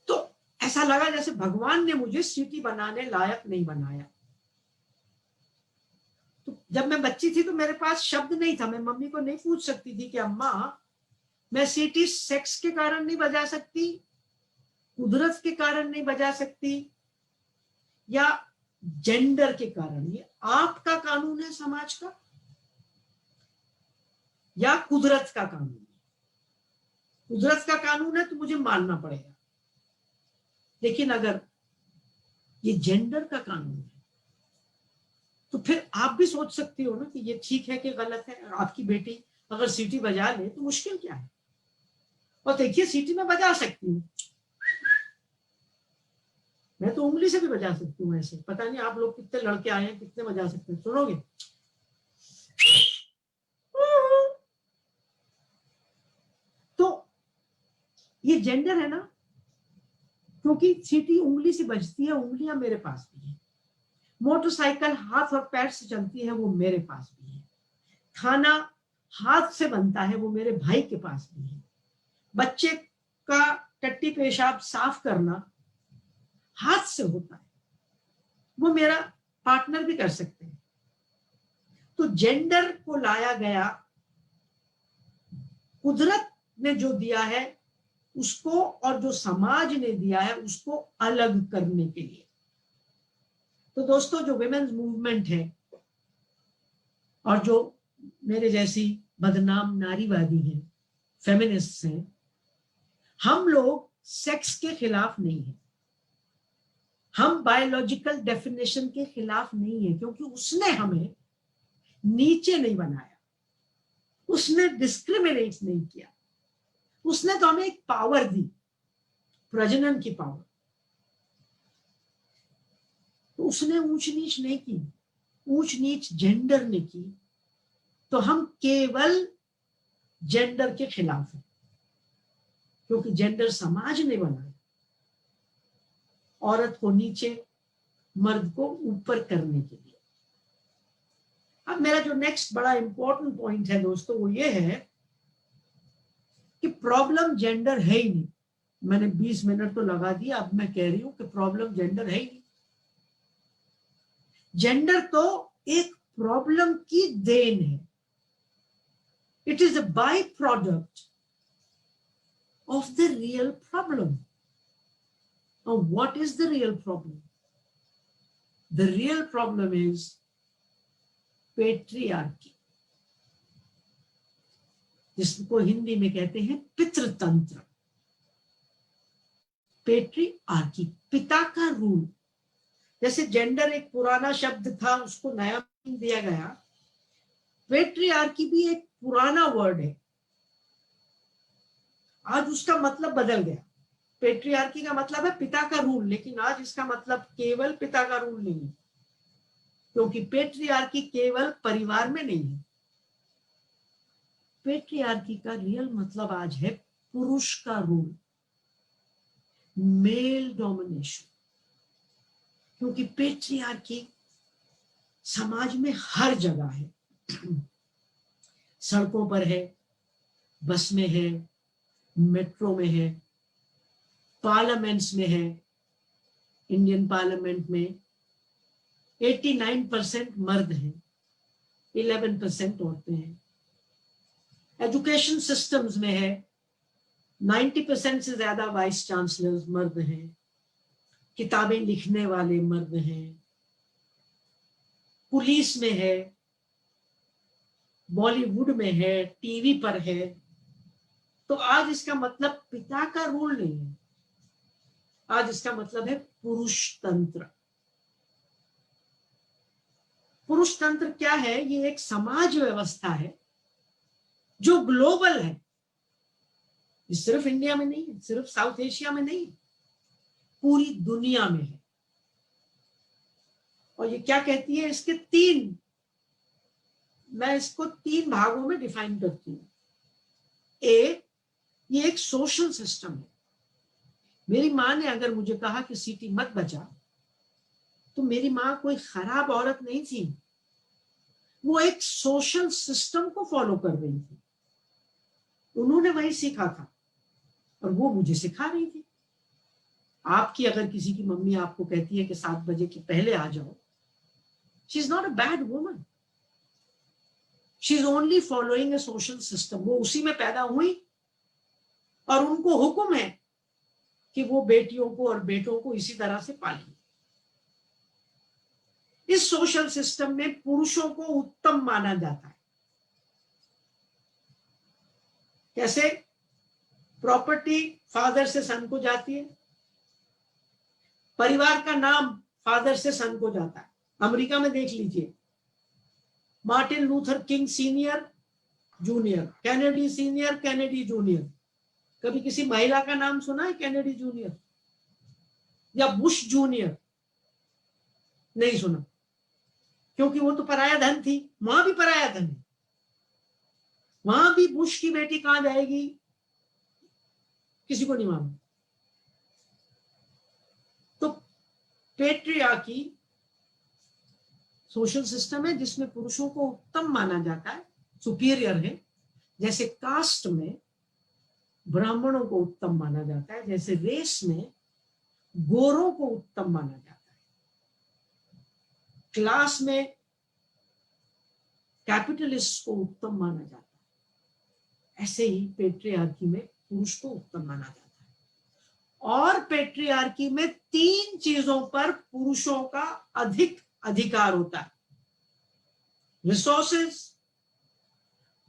तो ऐसा लगा जैसे भगवान ने मुझे सीटी बनाने लायक नहीं बनाया। तो जब मैं बच्ची थी तो मेरे पास शब्द नहीं था, मैं मम्मी को नहीं पूछ सकती थी कि अम्मा मैं सीटी सेक्स के कारण नहीं बजा सकती, कुदरत के कारण नहीं बजा सकती, या जेंडर के कारण। ये आपका कानून है समाज का या कुदरत का कानून है? कुदरत का कानून है तो मुझे मानना पड़ेगा, लेकिन अगर ये जेंडर का कानून है तो फिर आप भी सोच सकती हो ना कि ये ठीक है कि गलत है। आपकी बेटी अगर सीटी बजा ले तो मुश्किल क्या है। और देखिए सीटी में बजा सकती हूँ, मैं तो उंगली से भी बजा सकती हूँ ऐसे। पता नहीं आप लोग कितने लड़के आए हैं, कितने बजा सकते हैं, सुनोगे? तो ये जेंडर है ना, क्योंकि सीटी उंगली से बजती है, उंगलियां मेरे पास भी है। मोटरसाइकिल हाथ और पैर से चलती है, वो मेरे पास भी है। खाना हाथ से बनता है, वो मेरे भाई के पास भी है। बच्चे का टट्टी पेशाब साफ करना हाथ से होता है, वो मेरा पार्टनर भी कर सकते हैं। तो जेंडर को लाया गया, कुदरत ने जो दिया है उसको और जो समाज ने दिया है उसको अलग करने के लिए। तो दोस्तों, जो विमेन्स मूवमेंट है और जो मेरे जैसी बदनाम नारीवादी हैं, फेमिनिस्ट्स हैं, हम लोग सेक्स के खिलाफ नहीं है, हम बायोलॉजिकल डेफिनेशन के खिलाफ नहीं है, क्योंकि उसने हमें नीचे नहीं बनाया, उसने डिस्क्रिमिनेट नहीं किया, उसने तो हमें एक पावर दी, प्रजनन की पावर। तो उसने ऊंच नीच नहीं की, ऊंच नीच जेंडर ने की। तो हम केवल जेंडर के खिलाफ हैं, क्योंकि जेंडर समाज ने बनाया, औरत को नीचे, मर्द को ऊपर करने के लिए। अब मेरा जो नेक्स्ट बड़ा इंपॉर्टेंट पॉइंट है दोस्तों, वो ये है कि प्रॉब्लम जेंडर है ही नहीं। मैंने 20 मिनट तो लगा दिया, अब मैं कह रही हूं कि प्रॉब्लम जेंडर है ही नहीं। जेंडर तो एक प्रॉब्लम की देन है। It is a by product of the real problem. Now, what is the real problem? The real problem is patriarchy, जिसको हिंदी में कहते हैं पितृतंत्र। पेट्रियार्की, पिता का रूल। जैसे जेंडर एक पुराना शब्द था, उसको नया मीनिंग दिया गया, पेट्रियार्की भी एक पुराना वर्ड है, आज उसका मतलब बदल गया। पेट्रियार्की का मतलब है पिता का रूल, लेकिन आज इसका मतलब केवल पिता का रूल नहीं है, क्योंकि पेट्रियार्की केवल परिवार में नहीं है। पेट्रियार्की का रियल मतलब आज है पुरुष का रूल, मेल डोमिनेशन। क्योंकि पेट्रियार्की समाज में हर जगह है, सड़कों पर है, बस में है, मेट्रो में है, पार्लियामेंट्स में है। इंडियन पार्लियामेंट में 89% मर्द हैं, 11% औरतें हैं। एजुकेशन सिस्टम्स में है, 90% से ज्यादा वाइस चांसलर्स मर्द हैं, किताबें लिखने वाले मर्द हैं, पुलिस में है, बॉलीवुड में है, टीवी पर है। तो आज इसका मतलब पिता का रूल नहीं है, आज इसका मतलब है पुरुष तंत्र। पुरुष तंत्र क्या है? ये एक समाज व्यवस्था है जो ग्लोबल है, ये सिर्फ इंडिया में नहीं है, सिर्फ साउथ एशिया में नहीं, पूरी दुनिया में है। और ये क्या कहती है? इसके मैं इसको 3 भागों में डिफाइन करती हूँ। ये एक सोशल सिस्टम है। मेरी माँ ने अगर मुझे कहा कि सीटी मत बजा, तो मेरी माँ कोई खराब औरत नहीं थी, वो एक सोशल सिस्टम को फॉलो कर रही थी। उन्होंने वही सीखा था और वो मुझे सिखा रही थी। आपकी अगर किसी की मम्मी आपको कहती है कि 7 बजे के पहले आ जाओ, she is not a bad woman, she is only following a social system. वो उसी में पैदा हुई और उनको हुक्म है कि वो बेटियों को और बेटों को इसी तरह से पालेंगे। इस सोशल सिस्टम में पुरुषों को उत्तम माना जाता है। कैसे? प्रॉपर्टी फादर से सन को जाती है, परिवार का नाम फादर से सन को जाता है। अमेरिका में देख लीजिए, Martin Luther king senior, junior, Kennedy senior, Kennedy junior. कभी किसी महिला का नाम सुना है कैनेडी जूनियर या बुश जूनियर? नहीं सुना, क्योंकि वो तो पराया धन थी। वहां भी पराया धन है, वहां भी बुश की बेटी कहां जाएगी? किसी को नहीं मालूम। तो पेट्रियार्की सोशल सिस्टम है जिसमें पुरुषों को उत्तम माना जाता है, सुपीरियर है। जैसे कास्ट में ब्राह्मणों को उत्तम माना जाता है, जैसे रेस में गोरों को उत्तम माना जाता है, क्लास में कैपिटलिस्ट को उत्तम माना जाता है, ऐसे ही पेट्रियार्की में पुरुष को उत्तम माना जाता है। और पेट्रियार्की में 3 चीजों पर पुरुषों का अधिक अधिकार होता है, resources,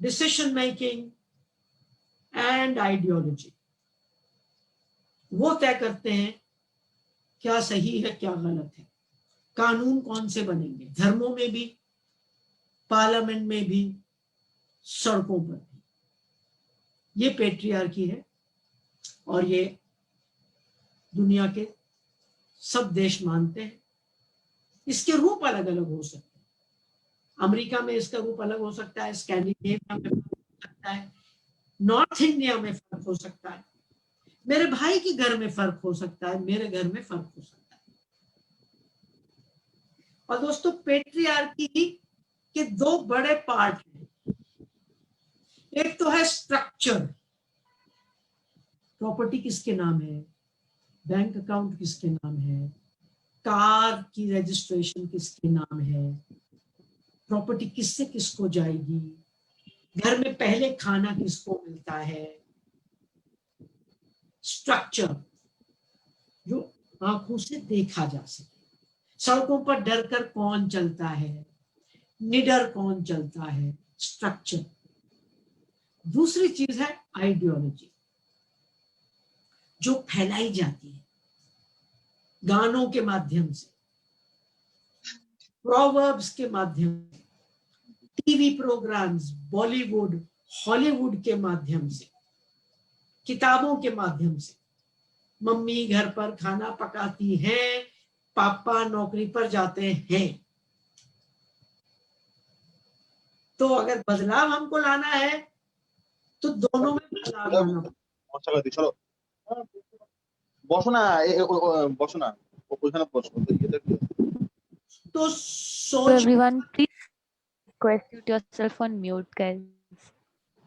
decision making and ideology. वो तय करते हैं क्या सही है क्या गलत है, कानून कौन से बनेंगे, धर्मों में भी, पार्लियामेंट में भी, सड़कों पर भी। ये पेट्रियार्की है और ये दुनिया के सब देश मानते हैं। इसके रूप अलग अलग हो सकते हैं। अमेरिका में इसका रूप अलग हो सकता है, स्कैंडिनेविया में फर्क हो सकता है, नॉर्थ इंडिया में फर्क हो सकता है, मेरे भाई के घर में फर्क हो सकता है, मेरे घर में फर्क हो सकता है। और दोस्तों पेट्रियार्की के 2 बड़े पार्ट हैं। एक तो है स्ट्रक्चर, प्रॉपर्टी किसके नाम है, बैंक अकाउंट किसके नाम है, कार की रजिस्ट्रेशन किसके नाम है, प्रॉपर्टी किससे किसको जाएगी, घर में पहले खाना किसको मिलता है। स्ट्रक्चर जो आंखों से देखा जा सके, सड़कों पर डर कर कौन चलता है, निडर कौन चलता है, स्ट्रक्चर। दूसरी चीज है आइडियोलॉजी, जो फैलाई जाती है गानों के माध्यम से, प्रोवर्ब्स के माध्यम से, टीवी प्रोग्राम्स, बॉलीवुड, हॉलीवुड के माध्यम से, किताबों के माध्यम से। मम्मी घर पर खाना पकाती है, पापा नौकरी पर जाते हैं। तो अगर बदलाव हमको लाना है तो दोनों में बदलाव लाना पड़ेगा। বসো না বসো না ওখানে বসো तो So सोच everyone, please request you to yourself on mute, guys.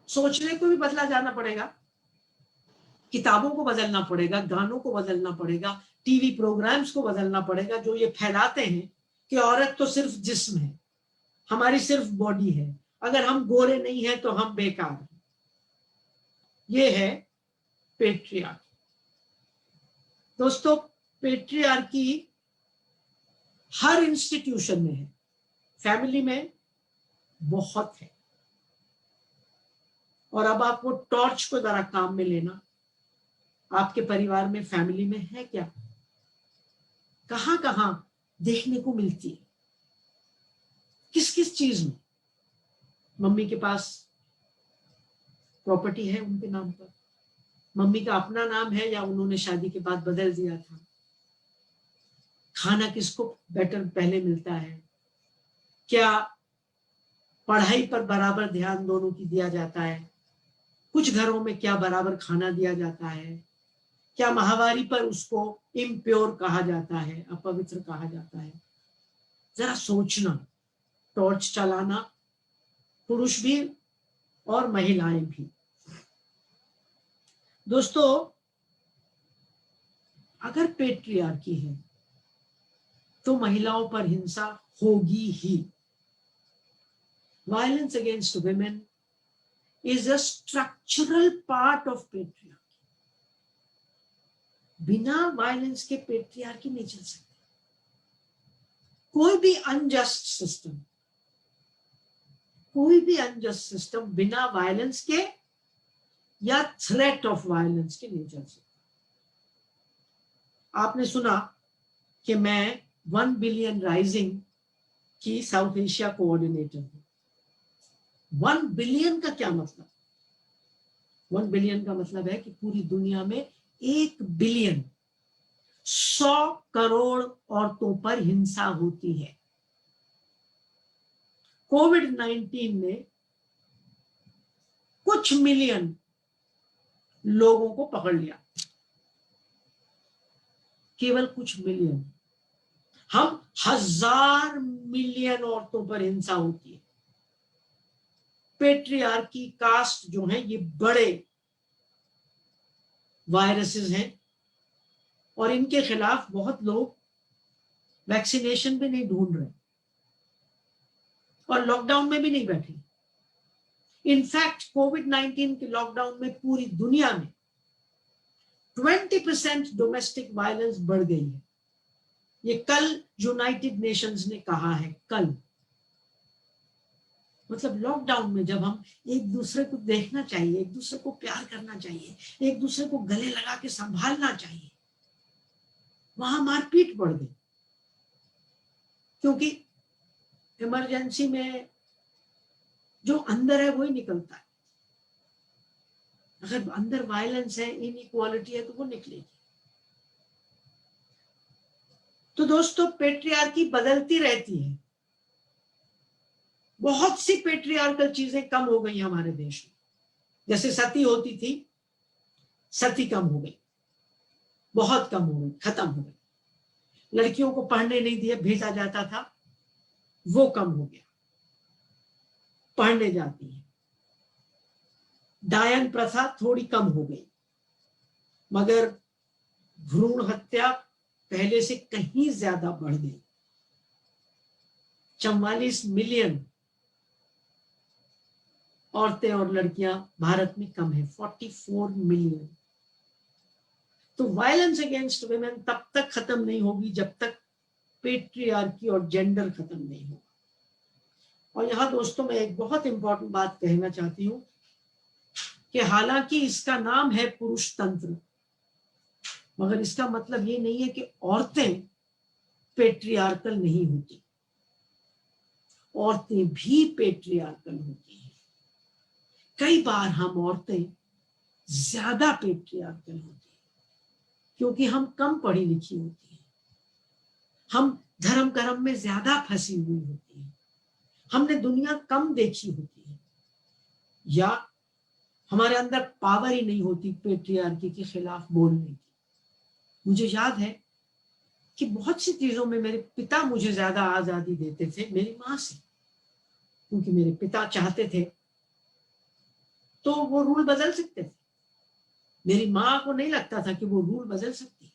सोचने को भी बदला जाना पड़ेगा, किताबों को बदलना पड़ेगा, गानों को बदलना पड़ेगा, टीवी प्रोग्राम्स को बदलना पड़ेगा, जो ये फैलाते हैं कि औरत तो सिर्फ जिस्म है, हमारी सिर्फ बॉडी है, अगर हम गोरे नहीं हैं तो हम बेकार हैं। ये है पेट्रियार्की। दोस्तों पेट्रियार्की हर इंस्टीट्यूशन में है, फैमिली में बहुत है। और अब आप वो टॉर्च को जरा काम में लेना, आपके परिवार में, फैमिली में है क्या, कहां कहां देखने को मिलती है, किस किस चीज में। मम्मी के पास प्रॉपर्टी है उनके नाम पर, मम्मी का अपना नाम है या उन्होंने शादी के बाद बदल दिया था, खाना किसको बेटर पहले मिलता है, क्या पढ़ाई पर बराबर ध्यान दोनों की दिया जाता है, कुछ घरों में क्या बराबर खाना दिया जाता है, क्या माहवारी पर उसको इम्प्योर कहा जाता है, अपवित्र कहा जाता है। जरा सोचना, टॉर्च चलाना, पुरुष भी और महिलाएं भी। दोस्तों अगर पेट्रियार्की है तो महिलाओं पर हिंसा होगी ही। Violence against women is a structural part of patriarchy. बिना वायलेंस के पेट्रियार्की नहीं चल सकती। कोई भी अनजस्ट सिस्टम बिना वायलेंस के या थ्रेट ऑफ वायलेंस के नहीं चल सकता। आपने सुना कि मैं 1 बिलियन राइजिंग की साउथ एशिया कोऑर्डिनेटर हूं। 1 बिलियन का क्या मतलब? 1 बिलियन का मतलब है कि पूरी दुनिया में 1 बिलियन 100 करोड़ औरतों पर हिंसा होती है। कोविड-19 ने कुछ मिलियन लोगों को पकड़ लिया, केवल कुछ मिलियन। हम 1000 मिलियन औरतों पर हिंसा होती है। पेट्रियार्की, कास्ट जो है, ये बड़े वायरसेस हैं और इनके खिलाफ बहुत लोग वैक्सीनेशन भी नहीं ढूंढ रहे और लॉकडाउन में भी नहीं बैठे। इनफैक्ट कोविड-19 के लॉकडाउन में पूरी दुनिया में 20% डोमेस्टिक वायलेंस बढ़ गई है। ये कल यूनाइटेड नेशंस ने कहा है, कल। मतलब लॉकडाउन में जब हम एक दूसरे को देखना चाहिए, एक दूसरे को प्यार करना चाहिए, एक दूसरे को गले लगा के संभालना चाहिए, वहां मारपीट बढ़ गई। क्योंकि इमरजेंसी में जो अंदर है वही निकलता है। अगर अंदर वायलेंस है, इनइक्वालिटी है, तो वो निकलेगी। तो दोस्तों, पेट्रियार्की बदलती रहती है। बहुत सी पेट्रियार्कल चीजें कम हो गई हमारे देश में। जैसे सती होती थी, सती कम हो गई, बहुत कम हो गई, खत्म हो गई। लड़कियों को पढ़ने नहीं दिया, भेजा जाता था, वो कम हो गया, पढ़ने जाती है। डायन प्रथा थोड़ी कम हो गई, मगर भ्रूण हत्या पहले से कहीं ज्यादा बढ़ गई। 44 मिलियन औरतें और लड़कियां भारत में कम है, 44 मिलियन। तो वायलेंस अगेंस्ट वुमेन तब तक खत्म नहीं होगी जब तक पेट्रियार्की और जेंडर खत्म नहीं होगा। और यहां दोस्तों, मैं एक बहुत इंपॉर्टेंट बात कहना चाहती हूं कि हालांकि इसका नाम है पुरुष तंत्र, मगर इसका मतलब ये नहीं है कि औरतें पेट्रियार्कल नहीं होती। औरतें भी पेट्रियार्कल होती हैं। कई बार हम औरतें ज्यादा पेट्रियार्कल होती हैं क्योंकि हम कम पढ़ी लिखी होती हैं, हम धर्म कर्म में ज्यादा फंसी हुई होती हैं, हमने दुनिया कम देखी होती है, या हमारे अंदर पावर ही नहीं होती पेट्रियार्की के खिलाफ बोलने की। मुझे याद है कि बहुत सी चीजों में मेरे पिता मुझे ज्यादा आजादी देते थे मेरी माँ से, क्योंकि मेरे पिता चाहते थे तो वो रूल बदल सकते थे। मेरी माँ को नहीं लगता था कि वो रूल बदल सकती है।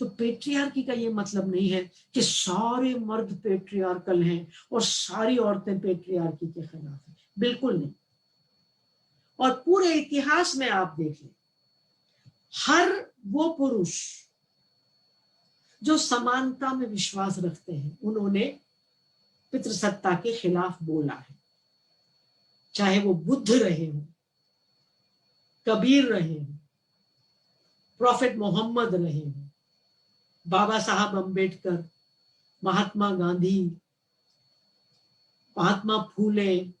तो पेट्रियार्की का ये मतलब नहीं है कि सारे मर्द पेट्रियार्कल हैं और सारी औरतें पेट्रियार्की के खिलाफ हैं, बिल्कुल नहीं। और पूरे इतिहास में आप देख लें, हर वो पुरुष जो समानता में विश्वास रखते हैं, उन्होंने पितृसत्ता के खिलाफ बोला है। चाहे वो बुद्ध रहे हो, कबीर रहे हो, प्रॉफेट मोहम्मद रहे हो, बाबा साहब अंबेडकर, महात्मा गांधी, महात्मा फूले।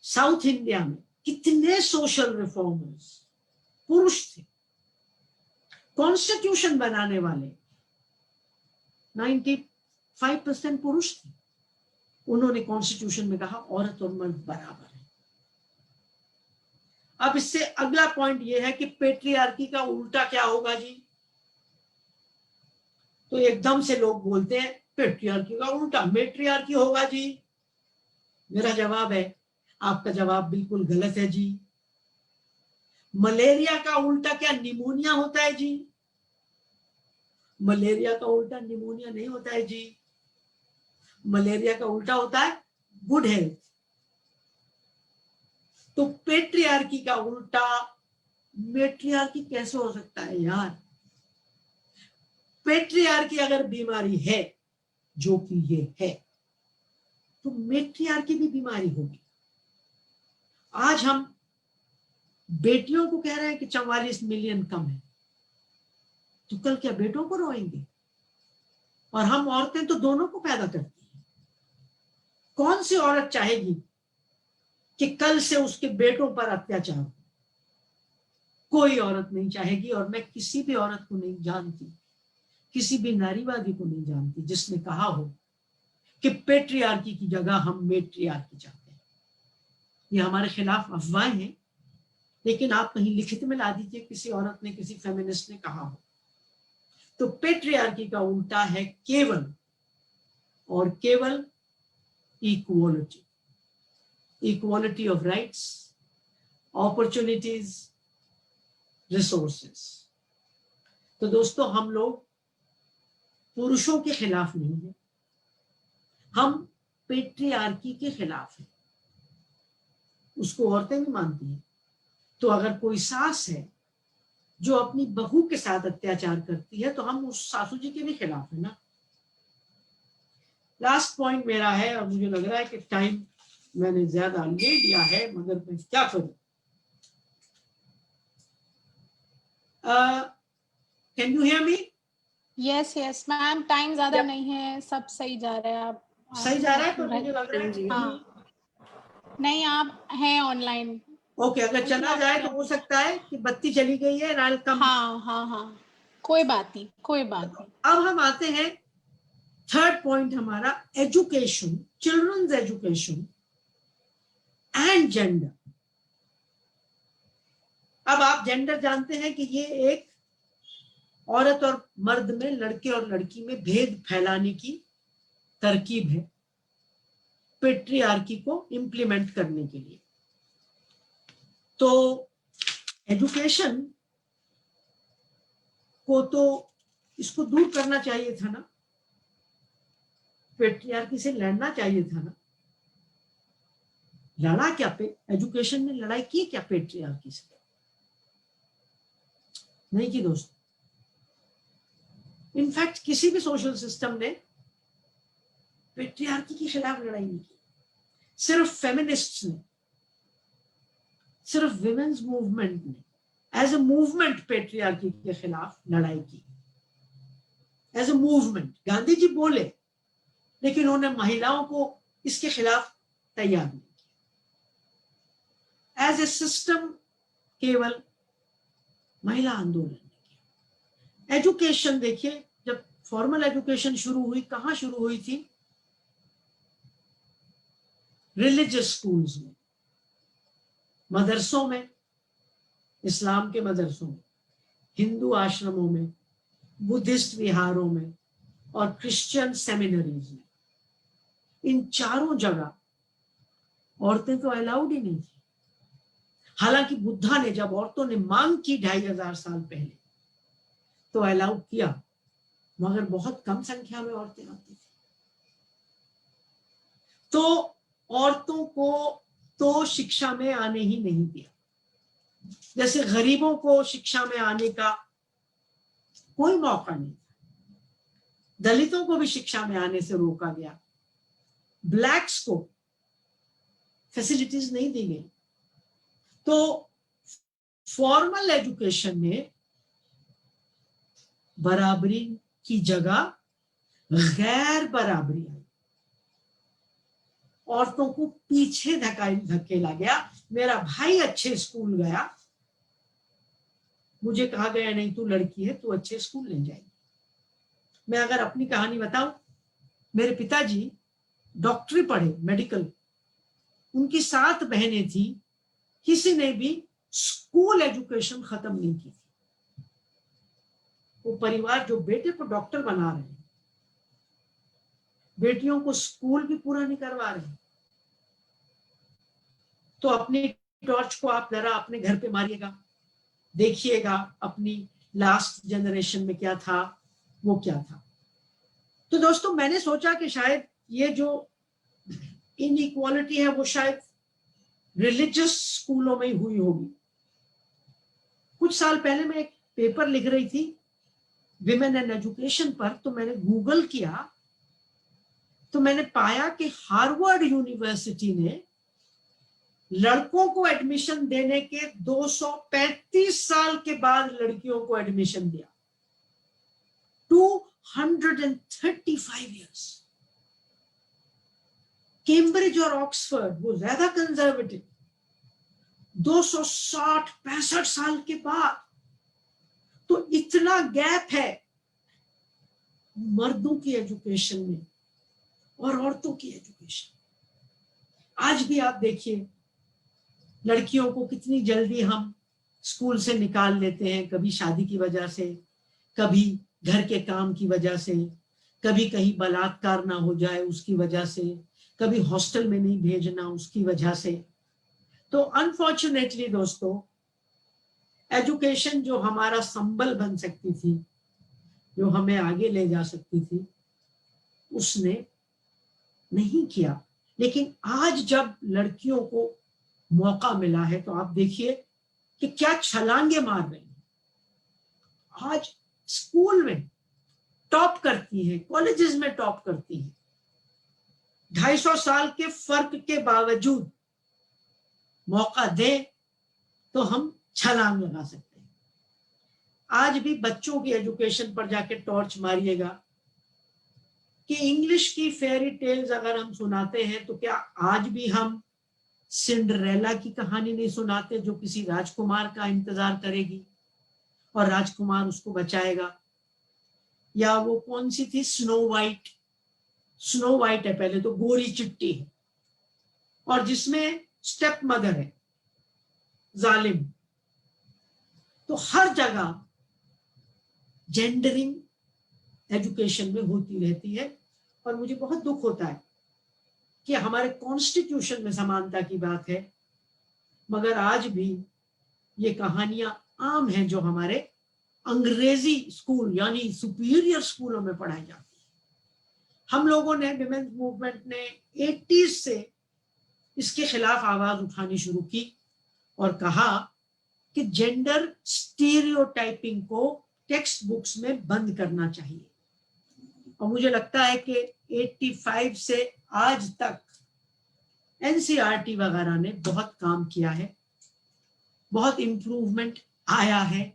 साउथ इंडिया में कितने सोशल रिफॉर्मर्स पुरुष थे। कॉन्स्टिट्यूशन बनाने वाले 95% पुरुष थे। उन्होंने कॉन्स्टिट्यूशन में कहा औरत और मर्द बराबर है। अब इससे अगला पॉइंट यह है कि पेट्रियार्की का उल्टा क्या होगा जी। तो एकदम से लोग बोलते हैं पेट्रियार्की का उल्टा मेट्रियार्की होगा जी। मेरा जवाब है, आपका जवाब बिल्कुल गलत है जी। मलेरिया का उल्टा क्या निमोनिया होता है जी? मलेरिया का उल्टा निमोनिया नहीं होता है जी। मलेरिया का उल्टा होता है गुड हेल्थ। तो पेट्रियार्की का उल्टा मेट्रियार्की कैसे हो सकता है यार? पेट्रियार्की अगर बीमारी है, जो कि ये है, तो मेट्रियार्की भी बीमारी होगी। आज हम बेटियों को कह रहे हैं कि 44 मिलियन कम है, तो कल क्या बेटों को रोएंगे? और हम औरतें तो दोनों को पैदा करती हैं। कौन सी औरत चाहेगी कि कल से उसके बेटों पर अत्याचार हो? कोई औरत नहीं चाहेगी। और मैं किसी भी औरत को नहीं जानती, किसी भी नारीवादी को नहीं जानती जिसने कहा हो कि पेट्रियार्की की जगह हम मेट्रियार्की चाहते हैं। ये हमारे खिलाफ अफवाहें हैं लेकिन आप कहीं लिखित में ला दीजिए किसी औरत ने, किसी फेमिनिस्ट ने कहा हो। तो पेट्रियार्की का उल्टा है केवल और केवल equality, equality of rights, opportunities, resources. तो दोस्तों हम लोग पुरुषों के खिलाफ नहीं है, हम पेट्रियार्की के खिलाफ हैं। उसको औरतें भी मानती हैं। तो अगर कोई सास है जो अपनी बहू के साथ अत्याचार करती है तो हम उस सासू जी के भी खिलाफ है ना। लास्ट पॉइंट मेरा है, और मुझे लग रहा है कि टाइम मैंने ज्यादा ले लिया है, मगर मैं क्या करूं। Can you hear me? Yes ma'am, time ज्यादा नहीं है, सब सही जा रहा है। आप सही जा रहा है? तो मुझे लग रहा है हाँ, नहीं आप हैं ऑनलाइन। ओके, अगर चला जाए तो हो सकता है कि बत्ती चली गई है। हाँ, कोई बात नहीं, कोई बात नहीं। अब हम आते हैं थर्ड पॉइंट हमारा, education, children's education and gender. अब आप जेंडर जानते हैं कि ये एक औरत और मर्द में, लड़के और लड़की में भेद फैलाने की तरकीब है पेट्रियार्की को इंप्लीमेंट करने के लिए। तो एजुकेशन को तो इसको दूर करना चाहिए था ना, पेट्रियार्की से लड़ना चाहिए था ना। लड़ा क्या एजुकेशन ने लड़ाई की क्या पेट्रियार्की से? नहीं की दोस्तों। इनफैक्ट किसी भी सोशल सिस्टम ने पेट्रियार्की के खिलाफ लड़ाई नहीं की। सिर्फ फेमिनिस्ट्स ने, सिर्फ विमेन्स मूवमेंट ने एज ए मूवमेंट पेट्रियार्की के खिलाफ लड़ाई की, as a movement. Gandhi ji बोले, लेकिन उन्होंने महिलाओं को इसके खिलाफ तैयार नहीं किया। एज ए सिस्टम केवल महिला आंदोलन ने किया। एजुकेशन देखिए, जब फॉर्मल एजुकेशन शुरू हुई, कहां शुरू हुई थी? रिलीजियस स्कूल्स में, मदरसों में, इस्लाम के मदरसों में, हिंदू आश्रमों में, बुद्धिस्ट विहारों में और क्रिश्चियन सेमिनरीज में। इन चारों जगह औरतें तो अलाउड ही नहीं थी। हालांकि बुद्धा ने, जब औरतों ने मांग की 2500 साल पहले, तो अलाउड किया, मगर बहुत कम संख्या में औरतें आती थी। तो औरतों को तो शिक्षा में आने ही नहीं दिया। जैसे गरीबों को शिक्षा में आने का कोई मौका नहीं था, दलितों को भी शिक्षा में आने से रोका गया, ब्लैक्स को फैसिलिटीज नहीं दी गई। तो फॉर्मल एजुकेशन में बराबरी की जगह गैर बराबरी आई, औरतों को पीछे धकेला गया। मेरा भाई अच्छे स्कूल गया, मुझे कहा गया नहीं तू लड़की है, तू अच्छे स्कूल नहीं जाएगी। मैं अगर अपनी कहानी बताऊं, मेरे पिताजी डॉक्टरी पढ़े, मेडिकल, उनकी 7 बहनें थी, किसी ने भी स्कूल एजुकेशन खत्म नहीं की थी। वो परिवार जो बेटे को डॉक्टर बना रहे हैं, बेटियों को स्कूल भी पूरा नहीं करवा रहे। तो अपनी टॉर्च को आप जरा अपने घर पे मारिएगा, देखिएगा अपनी लास्ट जनरेशन में क्या था, वो क्या था। तो दोस्तों मैंने सोचा कि शायद ये जो इनइक्वालिटी है वो शायद रिलीजियस स्कूलों में हुई होगी। कुछ साल पहले मैं एक पेपर लिख रही थी विमेन एंड एजुकेशन पर, तो मैंने गूगल किया तो मैंने पाया कि हार्वर्ड यूनिवर्सिटी ने लड़कों को एडमिशन देने के 235 साल के बाद लड़कियों को एडमिशन दिया। 235 इयर्स। कैम्ब्रिज और ऑक्सफोर्ड वो ज्यादा कंजर्वेटिव, 260-65 साल के बाद। तो इतना गैप है मर्दों की एजुकेशन में और औरतों की एजुकेशन। आज भी आप देखिए लड़कियों को कितनी जल्दी हम स्कूल से निकाल लेते हैं, कभी शादी की वजह से, कभी घर के काम की वजह से, कभी कहीं बलात्कार ना हो जाए उसकी वजह से, कभी हॉस्टल में नहीं भेजना उसकी वजह से। तो अनफॉर्चुनेटली दोस्तों, एजुकेशन जो हमारा संबल बन सकती थी, जो हमें आगे ले जा सकती थी, उसने नहीं किया। लेकिन आज जब लड़कियों को मौका मिला है तो आप देखिए कि क्या छलांगे मार रही हैं। आज स्कूल में टॉप करती हैं, कॉलेजेस में टॉप करती हैं। 250 साल के फर्क के बावजूद मौका दे तो हम छलांग लगा सकते हैं। आज भी बच्चों की एजुकेशन पर जाके टॉर्च मारिएगा कि इंग्लिश की फेयरी टेल्स अगर हम सुनाते हैं तो क्या आज भी हम सिंड्रेला की कहानी नहीं सुनाते, जो किसी राजकुमार का इंतजार करेगी और राजकुमार उसको बचाएगा? या वो कौन सी थी, स्नो वाइट। स्नो वाइट है पहले तो, गोरी चिट्टी है, और जिसमें स्टेप मदर है जालिम। तो हर जगह जेंडरिंग एजुकेशन में होती रहती है। और मुझे बहुत दुख होता है कि हमारे कॉन्स्टिट्यूशन में समानता की बात है, मगर आज भी ये कहानियां आम हैं जो हमारे अंग्रेजी स्कूल यानी सुपीरियर स्कूलों में पढ़ाई जाती है। हम लोगों ने, विमेन्स मूवमेंट ने 80s से इसके खिलाफ आवाज उठानी शुरू की और कहा कि जेंडर स्टीरियोटाइपिंग को टेक्स्ट बुक्स में बंद करना चाहिए। और मुझे लगता है कि 85 से आज तक एनसीईआरटी वगैरह ने बहुत काम किया है, बहुत इम्प्रूवमेंट आया है,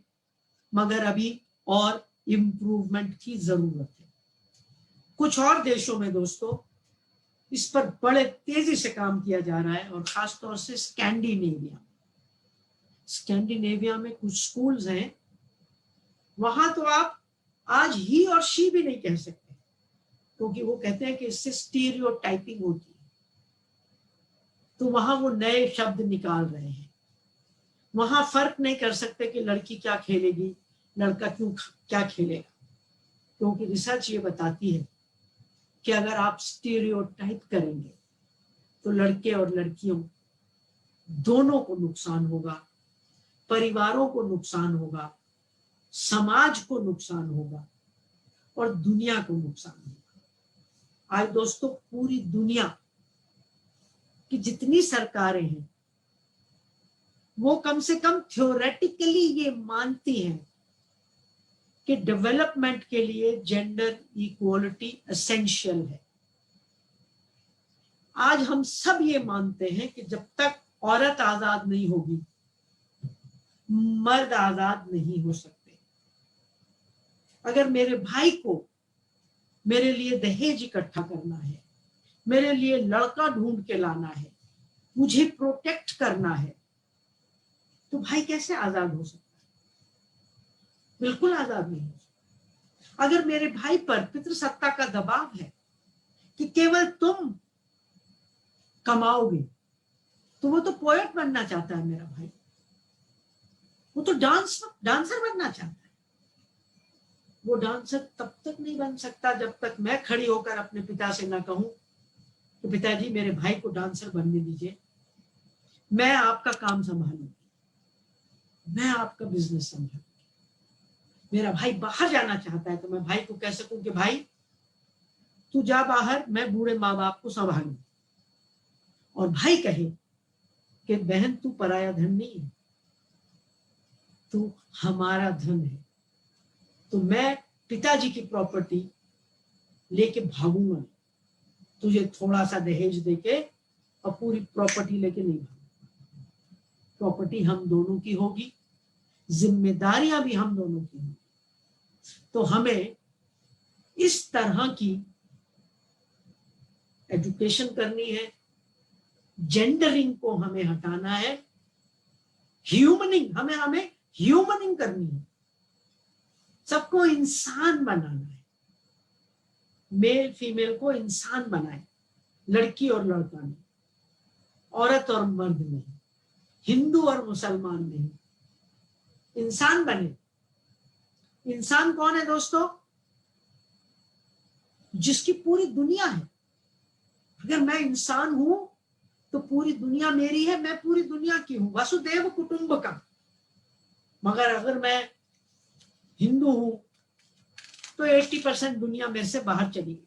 मगर अभी और इम्प्रूवमेंट की जरूरत है। कुछ और देशों में दोस्तों इस पर बड़े तेजी से काम किया जा रहा है, और खासतौर से स्कैंडिनेविया में कुछ स्कूल्स हैं, वहां तो आप आज ही और शी भी नहीं कह सकते, क्योंकि वो कहते हैं कि इससे स्टीरियोटाइपिंग होती है। तो वहां वो नए शब्द निकाल रहे हैं। वहां फर्क नहीं कर सकते कि लड़की क्या खेलेगी, लड़का क्या खेलेगा, क्योंकि रिसर्च ये बताती है कि अगर आप स्टीरियोटाइप करेंगे तो लड़के और लड़कियों दोनों को नुकसान होगा, परिवारों को नुकसान होगा, समाज को नुकसान होगा और दुनिया को नुकसान होगा। आज दोस्तों पूरी दुनिया की जितनी सरकारें हैं वो कम से कम थ्योरेटिकली ये मानती हैं कि डेवलपमेंट के लिए जेंडर इक्वालिटी एसेंशियल है। आज हम सब ये मानते हैं कि जब तक औरत आजाद नहीं होगी, मर्द आजाद नहीं हो सकते। अगर मेरे भाई को मेरे लिए दहेज इकट्ठा करना है, मेरे लिए लड़का ढूंढ के लाना है, मुझे प्रोटेक्ट करना है, तो भाई कैसे आजाद हो सकता है? बिल्कुल आजाद नहीं हो सकता। अगर मेरे भाई पर पितृसत्ता का दबाव है कि केवल तुम कमाओगे, तो वो तो पोएट बनना चाहता है मेरा भाई, वो तो डांसर बनना चाहता है। वो डांसर तब तक नहीं बन सकता जब तक मैं खड़ी होकर अपने पिता से ना कहूं कि पिताजी मेरे भाई को डांसर बनने दीजिए, मैं आपका काम संभालूंगी, मैं आपका बिजनेस संभालूंगी। मेरा भाई बाहर जाना चाहता है तो मैं भाई को कह सकूं कि भाई तू जा बाहर, मैं बूढ़े माँ बाप को संभालूं। और भाई कहे कि बहन तू पराया धन नहीं है, तू हमारा धन है, तो मैं पिताजी की प्रॉपर्टी लेके भागूंगा, तुझे थोड़ा सा दहेज देके और पूरी प्रॉपर्टी लेके नहीं भागूंगा। प्रॉपर्टी हम दोनों की होगी, जिम्मेदारियां भी हम दोनों की होंगी। तो हमें इस तरह की एजुकेशन करनी है, जेंडरिंग को हमें हटाना है, हमें ह्यूमनिंग करनी है, सबको इंसान बनाना है। मेल फीमेल को इंसान बनाए, लड़की और लड़का नहीं, औरत और मर्द नहीं। हिंदू और मुसलमान नहीं, इंसान बने। इंसान कौन है दोस्तों? जिसकी पूरी दुनिया है। अगर मैं इंसान हूं तो पूरी दुनिया मेरी है, मैं पूरी दुनिया की हूं, वसुदेव कुटुंबकम। मगर अगर मैं हिंदू हूं तो 80% दुनिया मेरे से बाहर चली गई।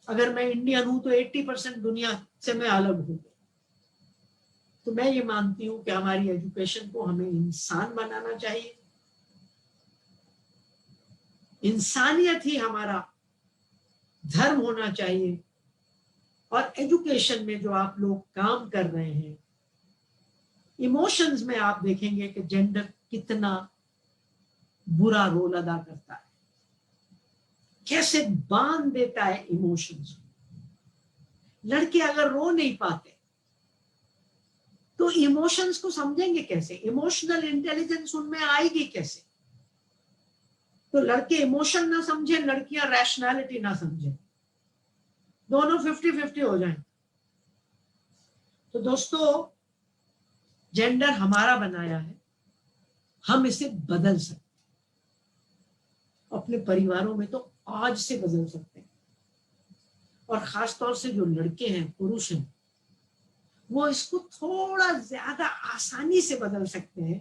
अगर मैं इंडियन हूं तो 80% दुनिया से मैं अलग हूं। तो मैं ये मानती हूं कि हमारी एजुकेशन को हमें इंसान बनाना चाहिए। इंसानियत ही हमारा धर्म होना चाहिए। और एजुकेशन में जो आप लोग काम कर रहे हैं, इमोशंस में आप देखेंगे कि जेंडर कितना बुरा रोल अदा करता है, कैसे बांध देता है इमोशंस। लड़के अगर रो नहीं पाते तो इमोशंस को समझेंगे कैसे? इमोशनल इंटेलिजेंस उनमें आएगी कैसे? तो लड़के इमोशन ना समझे, लड़कियां रैशनैलिटी ना समझे, दोनों 50-50 हो जाएं। तो दोस्तों, जेंडर हमारा बनाया है, हम इसे बदल सकते हैं। अपने परिवारों में तो आज से बदल सकते हैं। और खास तौर से जो लड़के हैं, पुरुष हैं, वो इसको थोड़ा ज्यादा आसानी से बदल सकते हैं,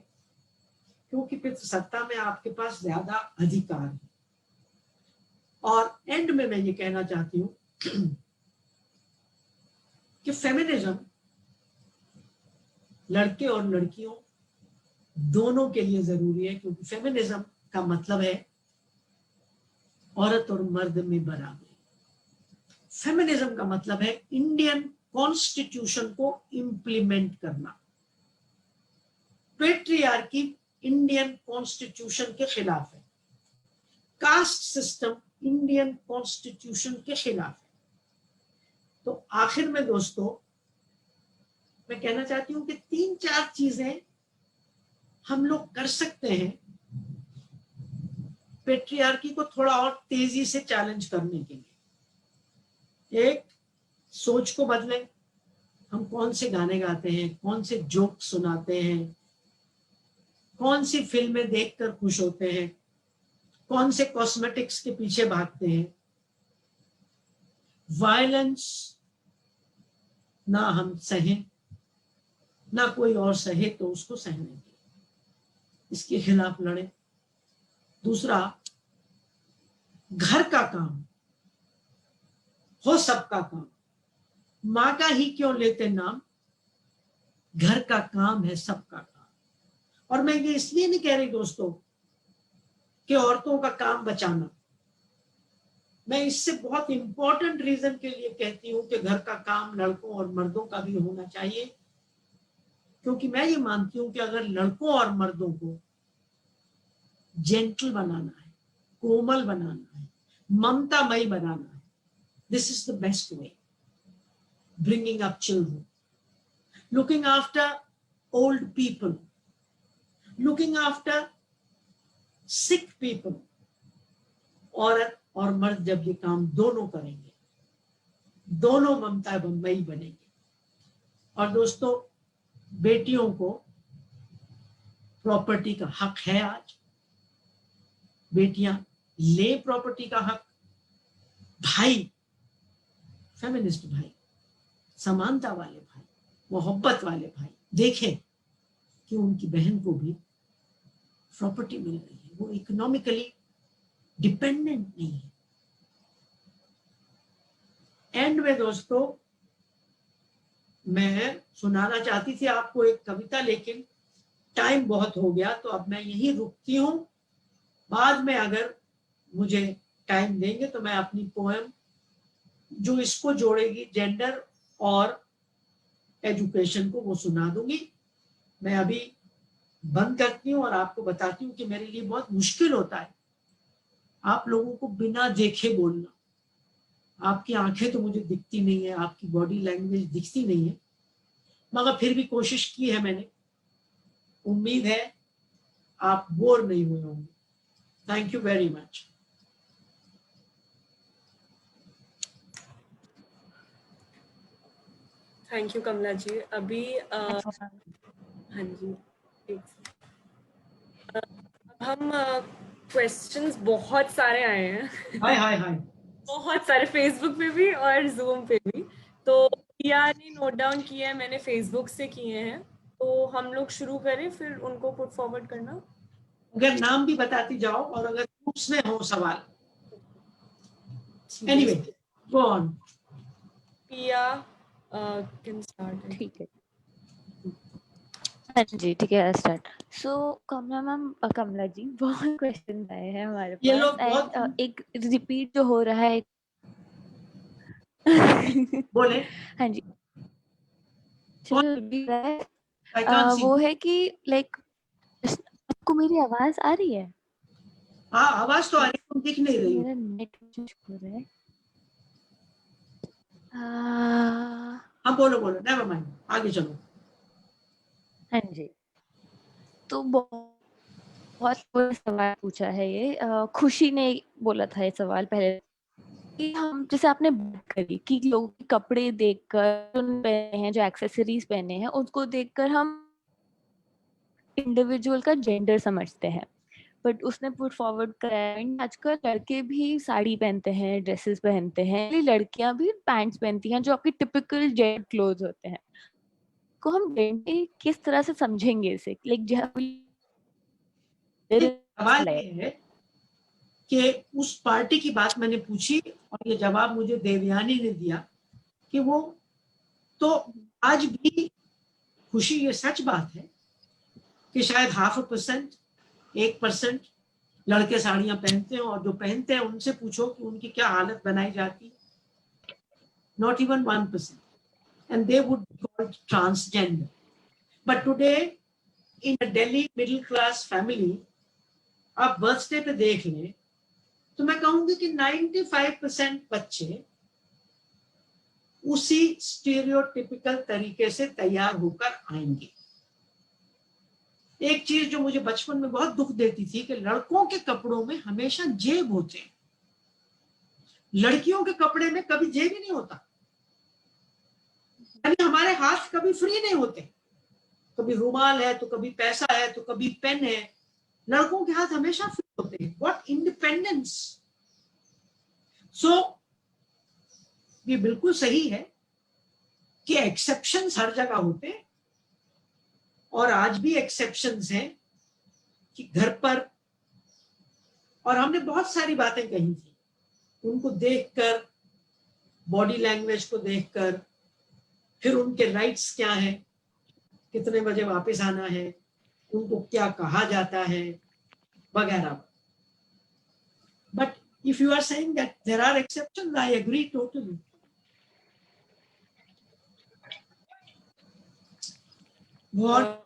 क्योंकि फिर सत्ता में आपके पास ज्यादा अधिकार है। और एंड में मैं ये कहना चाहती हूँ कि फेमिनिज्म लड़के और लड़कियों दोनों के लिए जरूरी है, क्योंकि फेमिनिज्म का मतलब है औरत और मर्द में बराबरी। फेमिनिज्म का मतलब है इंडियन कॉन्स्टिट्यूशन को इंप्लीमेंट करना। पेट्रियार्की इंडियन कॉन्स्टिट्यूशन के खिलाफ है, कास्ट सिस्टम इंडियन कॉन्स्टिट्यूशन के खिलाफ है। तो आखिर में दोस्तों, मैं कहना चाहती हूं कि 3-4 चीजें हम लोग कर सकते हैं पेट्रियार्की को थोड़ा और तेजी से चैलेंज करने के लिए। एक, सोच को बदलें। हम कौन से गाने गाते हैं, कौन से जोक सुनाते हैं, कौन सी फिल्में देखकर खुश होते हैं, कौन से कॉस्मेटिक्स के पीछे भागते हैं। वायलेंस ना हम सहें, ना कोई और सहे तो उसको सहने दें, इसके खिलाफ लड़े। दूसरा, घर का काम हो सबका काम, माँ का ही क्यों लेते नाम, घर का काम है सबका काम। और मैं ये इसलिए नहीं कह रही दोस्तों कि औरतों का काम बचाना, मैं इससे बहुत इंपॉर्टेंट रीजन के लिए कहती हूं कि घर का काम लड़कों और मर्दों का भी होना चाहिए। क्योंकि मैं ये मानती हूं कि अगर लड़कों और मर्दों को जेंटल बनाना है, कोमल बनाना है, ममतामयी बनाना है, this is the best way. Bringing up children, looking after old people, looking after sick people. औरत और मर्द जब ये काम दोनों करेंगे, दोनों ममतामयी बनेंगे। और दोस्तों, बेटियों को प्रॉपर्टी का हक है। आज बेटियां ले प्रॉपर्टी का हक। भाई, फेमिनिस्ट भाई, समानता वाले भाई, मोहब्बत वाले भाई देखें कि उनकी बहन को भी प्रॉपर्टी मिल रही है, वो इकोनॉमिकली डिपेंडेंट नहीं है। एंड में दोस्तों, मैं सुनाना चाहती थी आपको एक कविता, लेकिन टाइम बहुत हो गया, तो अब मैं यहीं रुकती हूं। बाद में अगर मुझे टाइम देंगे तो मैं अपनी पोएम जो इसको जोड़ेगी, जेंडर और एजुकेशन को, वो सुना दूंगी। मैं अभी बंद करती हूँ और आपको बताती हूँ कि मेरे लिए बहुत मुश्किल होता है आप लोगों को बिना देखे बोलना। आपकी आंखें तो मुझे दिखती नहीं है, आपकी बॉडी लैंग्वेज दिखती नहीं है, मगर फिर भी कोशिश की है मैंने। उम्मीद है आप बोर नहीं हुए होंगे। Thank you very much. Thank you Kamala ji. अभी हाँ जी, एक हम क्वेश्चंस बहुत सारे आए हैं। हाय हाय हाय। बहुत सारे फेसबुक पे भी और जूम पे भी। तो प्रिया ने नोट डाउन किया है, मैंने फेसबुक से किए हैं, तो हम लोग शुरू करें फिर उनको पुट फॉरवर्ड करना। अगर नाम भी बताती जाओ और अगर ग्रुप्स में हो सवाल। ठीक है। Anyway go on. Priya can start. ठीक है। हाँ जी, ठीक है, स्टार्ट। सो कमला मैम, कमला जी, बहुत क्वेश्चन आए हैं हमारे ये पास लोग एंड बहुत एक रिपीट जो हो रहा है बोले। हाँ जी, चलो repeat हो रहा है, आई कांट सी। वो है कि लाइक आपको मेरी आवाज आ रही है? हाँ आवाज तो आ रही है, तुम दिख नहीं रही हो। मेरा नेट हो रहा है। हाँ बोलो बोलो, नेवर माइंड, आगे चलो। हाँ जी, तो बहुत सवाल पूछा है ये। खुशी ने बोला था ये सवाल पहले कि हम, जैसे आपने बात करी कि लोग के कपड़े देखकर जो पहने हैं, जो एक्सेसरीज पहने हैं, उसको देखकर हम इंडिविजुअल का जेंडर समझते हैं। बट उसने पुट फॉरवर्ड कराया आजकल लड़के भी साड़ी पहनते हैं, ड्रेसेस पहनते हैं, लड़कियां भी पैंट्स पहनती हैं जो आपकी टिपिकल जेंडर क्लोथ होते हैं। को हम जेंडर किस तरह से समझेंगे इसे, लाइक सवाल ये है कि उस पार्टी की बात मैंने पूछी और ये जवाब मुझे देवयानी ने दिया कि वो तो आज भी खुशी, ये सच बात है कि शायद 0.5%, 1% लड़के साड़ियां पहनते हैं और जो पहनते हैं उनसे पूछो कि उनकी क्या हालत बनाई जाती है। Not even 1%, and they would be called transgender. But today in a Delhi middle class family, आप बर्थडे पे देख लें तो मैं कहूंगी कि 95% बच्चे उसी स्टीरियोटिपिकल तरीके से तैयार होकर आएंगे। एक चीज जो मुझे बचपन में बहुत दुख देती थी कि लड़कों के कपड़ों में हमेशा जेब होते हैं, लड़कियों के कपड़े में कभी जेब ही नहीं होता। यानी हमारे हाथ कभी फ्री नहीं होते, कभी रुमाल है तो कभी पैसा है तो कभी पेन है। लड़कों के हाथ हमेशा फ्री होते हैं। What independence. सो ये बिल्कुल सही है कि एक्सेप्शंस हर जगह होते हैं और आज भी एक्सेप्शंस हैं कि घर पर, और हमने बहुत सारी बातें कही थी, उनको देखकर, बॉडी लैंग्वेज को देखकर, फिर उनके राइट्स क्या हैं, कितने बजे वापस आना है, उनको क्या कहा जाता है, वगैरह। But if you are saying that there are exceptions, I agree totally. What?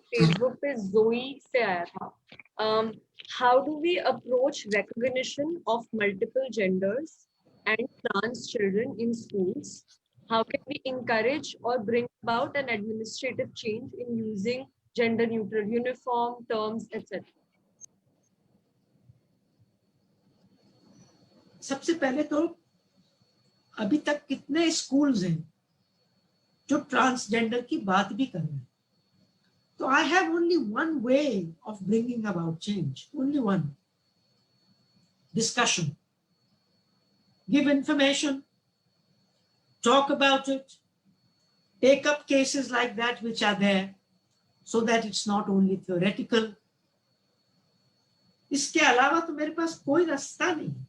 Facebook पे जोई से आया था, how do we approach recognition of multiple genders and trans children in schools? How can we encourage or bring about an administrative change in using gender neutral uniform terms, etc.? सबसे पहले तो अभी तक कितने schools हैं जो transgender की बात भी कर रहे हैं। तो I have only one way of bringing about change, only one: discussion. Give information, talk about it, take up cases like that which are there, so that it's not only theoretical. इसके अलावा तो मेरे पास कोई रास्ता नहीं है,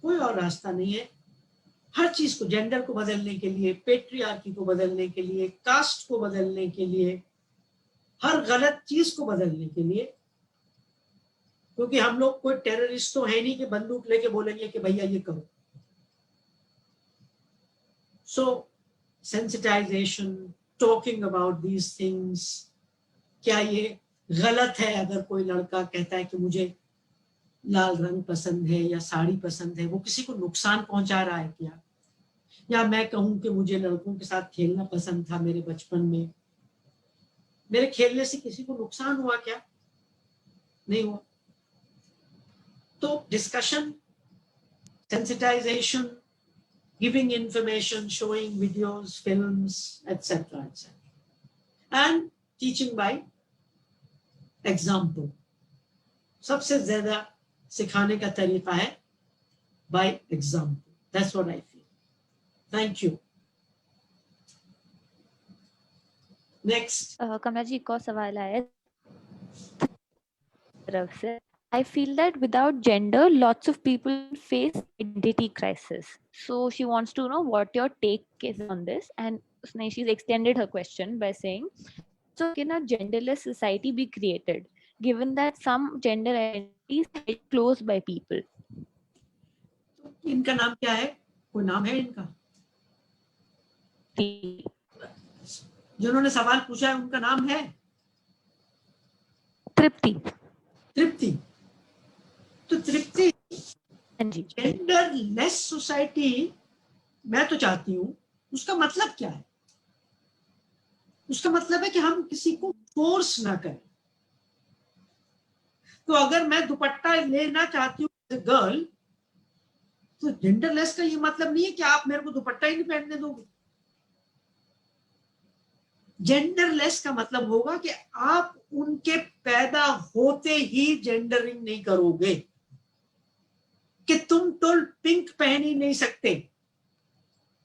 कोई और रास्ता नहीं है। हर चीज को, जेंडर को बदलने के लिए, पेट्रियार्की को बदलने के लिए, कास्ट को बदलने के लिए, हर गलत चीज को बदलने के लिए, क्योंकि हम लोग कोई टेररिस्ट तो है नहीं कि बंदूक लेके बोलेंगे कि भैया ये करो। So sensitization, talking about these things. क्या ये गलत है अगर कोई लड़का कहता है कि मुझे लाल रंग पसंद है या साड़ी पसंद है, वो किसी को नुकसान पहुंचा रहा है क्या? या मैं कहूं कि मुझे लड़कों के साथ खेलना पसंद था मेरे बचपन में, मेरे खेलने से किसी को नुकसान हुआ क्या? नहीं हुआ। तो discussion, sensitization, giving information, showing videos, films, etc., etc. And teaching by example. सबसे ज़्यादा सिखाने का तरीका है by example. That's what I feel. Thank you. Next. कमला जी को सवाल आया तरफ से. I feel that without gender, lots of people face identity crisis. So she wants to know what your take is on this, and she's extended her question by saying, so can a genderless society be created, given that some gender identities are held close by people? इनका नाम क्या है? कोई नाम है इनका? जिन्होंने सवाल पूछा है उनका नाम है? तृप्ति. तृप्ति. तो तृप्ति, जेंडरलेस सोसाइटी मैं तो चाहती हूँ, उसका मतलब क्या है? उसका मतलब है कि हम किसी को फोर्स ना करें. तो अगर मैं दुपट्टा लेना चाहती हूँ गर्ल, तो जेंडरलेस का ये मतलब नहीं है कि आप मेरे को दुपट्टा ही नहीं पहनने दोगे. जेंडरलेस का मतलब होगा कि आप उनके पैदा होते ही जेंडरिंग नहीं करोगे, कि तुम तो पिंक पहन ही नहीं सकते.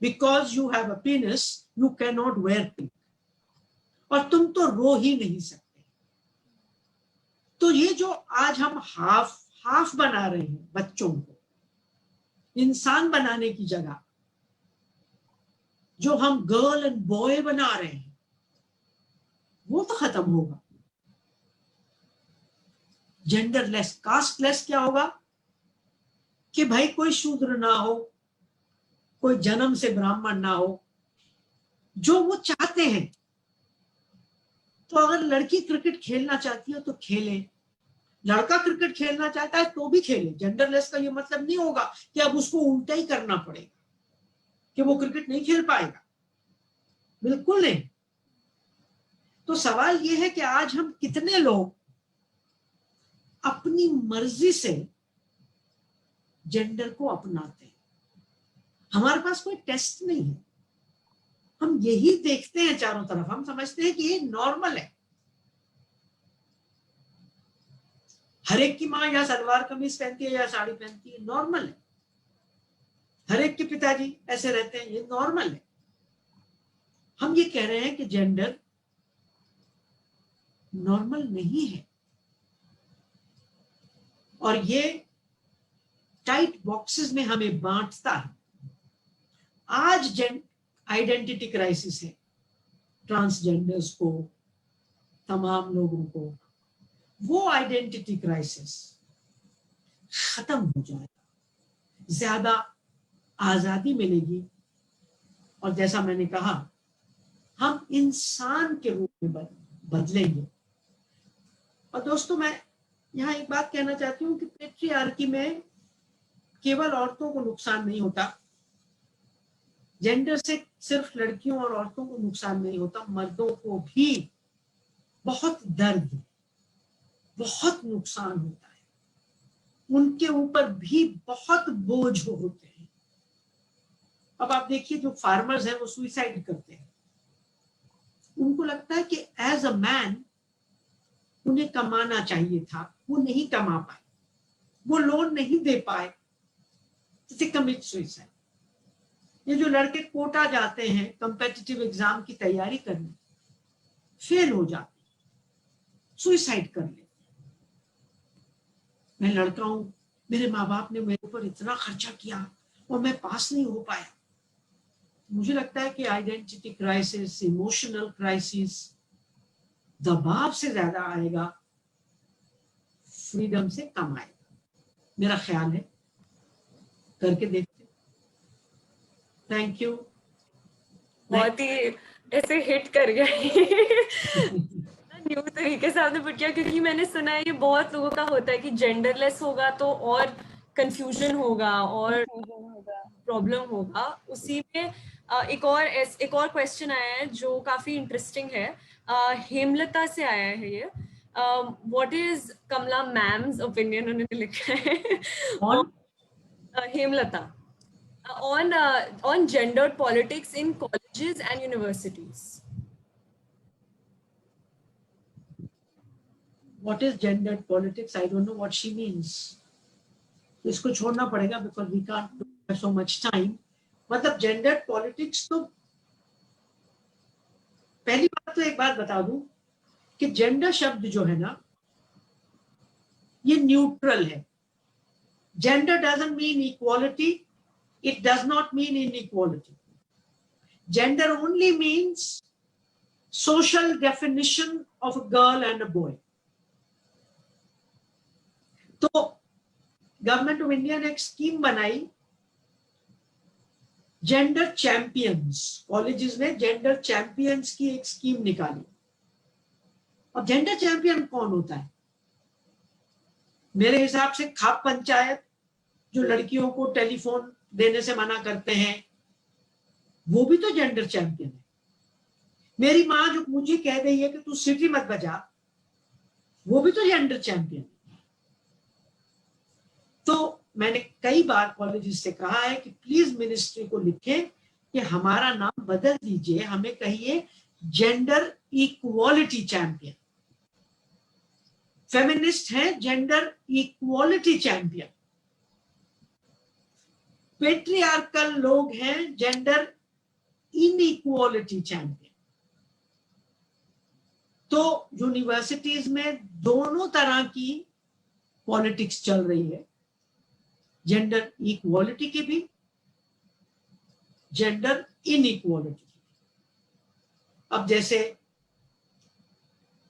Because you have a penis you can not wear pink, और तुम तो रो ही नहीं सकते. तो ये जो आज हम हाफ बना रहे हैं बच्चों को, इंसान बनाने की जगह जो हम गर्ल एंड बॉय बना रहे हैं, वो तो खत्म होगा. जेंडरलेस, कास्टलेस क्या होगा? कि भाई कोई शूद्र ना हो, कोई जन्म से ब्राह्मण ना हो, जो वो चाहते हैं. तो अगर लड़की क्रिकेट खेलना चाहती है तो खेले, लड़का क्रिकेट खेलना चाहता है तो भी खेले. जेंडरलेस का ये मतलब नहीं होगा कि अब उसको उल्टा ही करना पड़ेगा कि वो क्रिकेट नहीं खेल पाएगा. बिल्कुल नहीं. तो सवाल ये है कि आज हम कितने लोग अपनी मर्जी से जेंडर को अपनाते हैं. हमारे पास कोई टेस्ट नहीं है, हम यही देखते हैं चारों तरफ. हम समझते हैं कि ये नॉर्मल है. हर एक की माँ या सलवार कमीज पहनती है या साड़ी पहनती है, नॉर्मल है. हर एक के पिताजी ऐसे रहते हैं, ये नॉर्मल है. हम ये कह रहे हैं कि जेंडर नॉर्मल नहीं है, और ये टाइट बॉक्सेस में हमें बांटता है. आज आइडेंटिटी क्राइसिस है. ट्रांसजेंडर्स को, तमाम लोगों को, वो आइडेंटिटी क्राइसिस खत्म हो जाएगा. ज्यादा आजादी मिलेगी, और जैसा मैंने कहा, हम इंसान के रूप में बदलेंगे. और दोस्तों, मैं यहाँ एक बात कहना चाहती हूँ कि पैट्रियार्की में केवल औरतों को नुकसान नहीं होता, जेंडर से सिर्फ लड़कियों और औरतों को नुकसान नहीं होता, मर्दों को भी बहुत दर्द, बहुत नुकसान होता है. उनके ऊपर भी बहुत बोझ होते हैं. अब आप देखिए, जो फार्मर्स हैं वो सुसाइड करते हैं. उनको लगता है कि एज अ मैन उन्हें कमाना चाहिए था, वो नहीं कमा पाए, वो लोन नहीं दे पाए, तो कमिट सुसाइड. ये जो लड़के कोटा जाते हैं कॉम्पिटिटिव एग्जाम की तैयारी करने, फेल हो जाते, सुसाइड कर लेते. मैं लड़का हूं, मेरे माँ बाप ने मेरे ऊपर इतना खर्चा किया और मैं पास नहीं हो पाया. मुझे लगता है कि आइडेंटिटी क्राइसिस, इमोशनल क्राइसिस दबाव से ज्यादा आएगा, फ्रीडम से कम आएगा. मेरा ख्याल है, करके देखते. Thank you. बहुत ही ऐसे हिट कर गया न्यू तरीके से आपने पुट किया, क्योंकि मैंने सुना है ये बहुत लोगों का होता है कि जेंडरलेस होगा तो और कंफ्यूजन होगा और प्रॉब्लम होगा. उसी में एक और क्वेश्चन आया है जो काफी इंटरेस्टिंग है. हेमलता से आया है ये. What is Kamala ma'am's opinion, उन्होंने लिखा है. Hemlata. On gendered politics in colleges and universities. What is gendered politics? I don't know what she means. तो इसको छोड़ना पड़ेगा because we can't have so much time. मतलब gendered politics तो पहली बात तो एक बात बता दूं कि जेंडर शब्द जो है ना ये न्यूट्रल है. Gender doesn't mean equality. It does not mean inequality. Gender only means social definition of a girl and a boy. तो गवर्नमेंट ऑफ इंडिया ने एक स्कीम बनाई जेंडर चैंपियंस. कॉलेजेस ने जेंडर चैंपियंस की एक स्कीम निकाली. अब जेंडर चैंपियन कौन होता है? मेरे हिसाब से खाप पंचायत जो लड़कियों को टेलीफोन देने से मना करते हैं वो भी तो जेंडर चैंपियन है. मेरी माँ जो मुझे कह रही है कि तू सिटी मत बजा वो भी तो जेंडर चैंपियन है. तो मैंने कई बार कॉलेजेस से कहा है कि प्लीज मिनिस्ट्री को लिखें कि हमारा नाम बदल दीजिए, हमें कहिए जेंडर इक्वालिटी चैंपियन. फेमिनिस्ट है जेंडर इक्वालिटी चैंपियन. पेट्रियार्कल लोग हैं जेंडर इनइक्वालिटी चैंपियन. तो यूनिवर्सिटीज में दोनों तरह की पॉलिटिक्स चल रही है, जेंडर इक्वालिटी की भी, जेंडर इनइक्वालिटी की. अब जैसे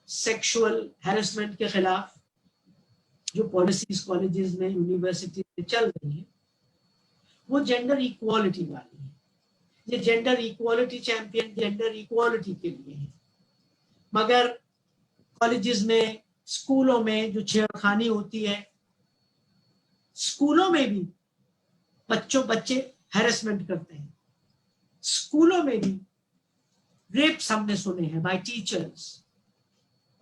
सेक्सुअल हैरेसमेंट के खिलाफ जो पॉलिसीज कॉलेजेस में यूनिवर्सिटी में चल रही है वो जेंडर इक्वालिटी वाली है. ये gender equality champion gender equality के लिए है. मगर कॉलेजेस में, स्कूलों में जो छेड़खानी होती है, स्कूलों में भी बच्चे हैरेसमेंट करते हैं. स्कूलों में भी रेप्स हमने सुने हैं by teachers,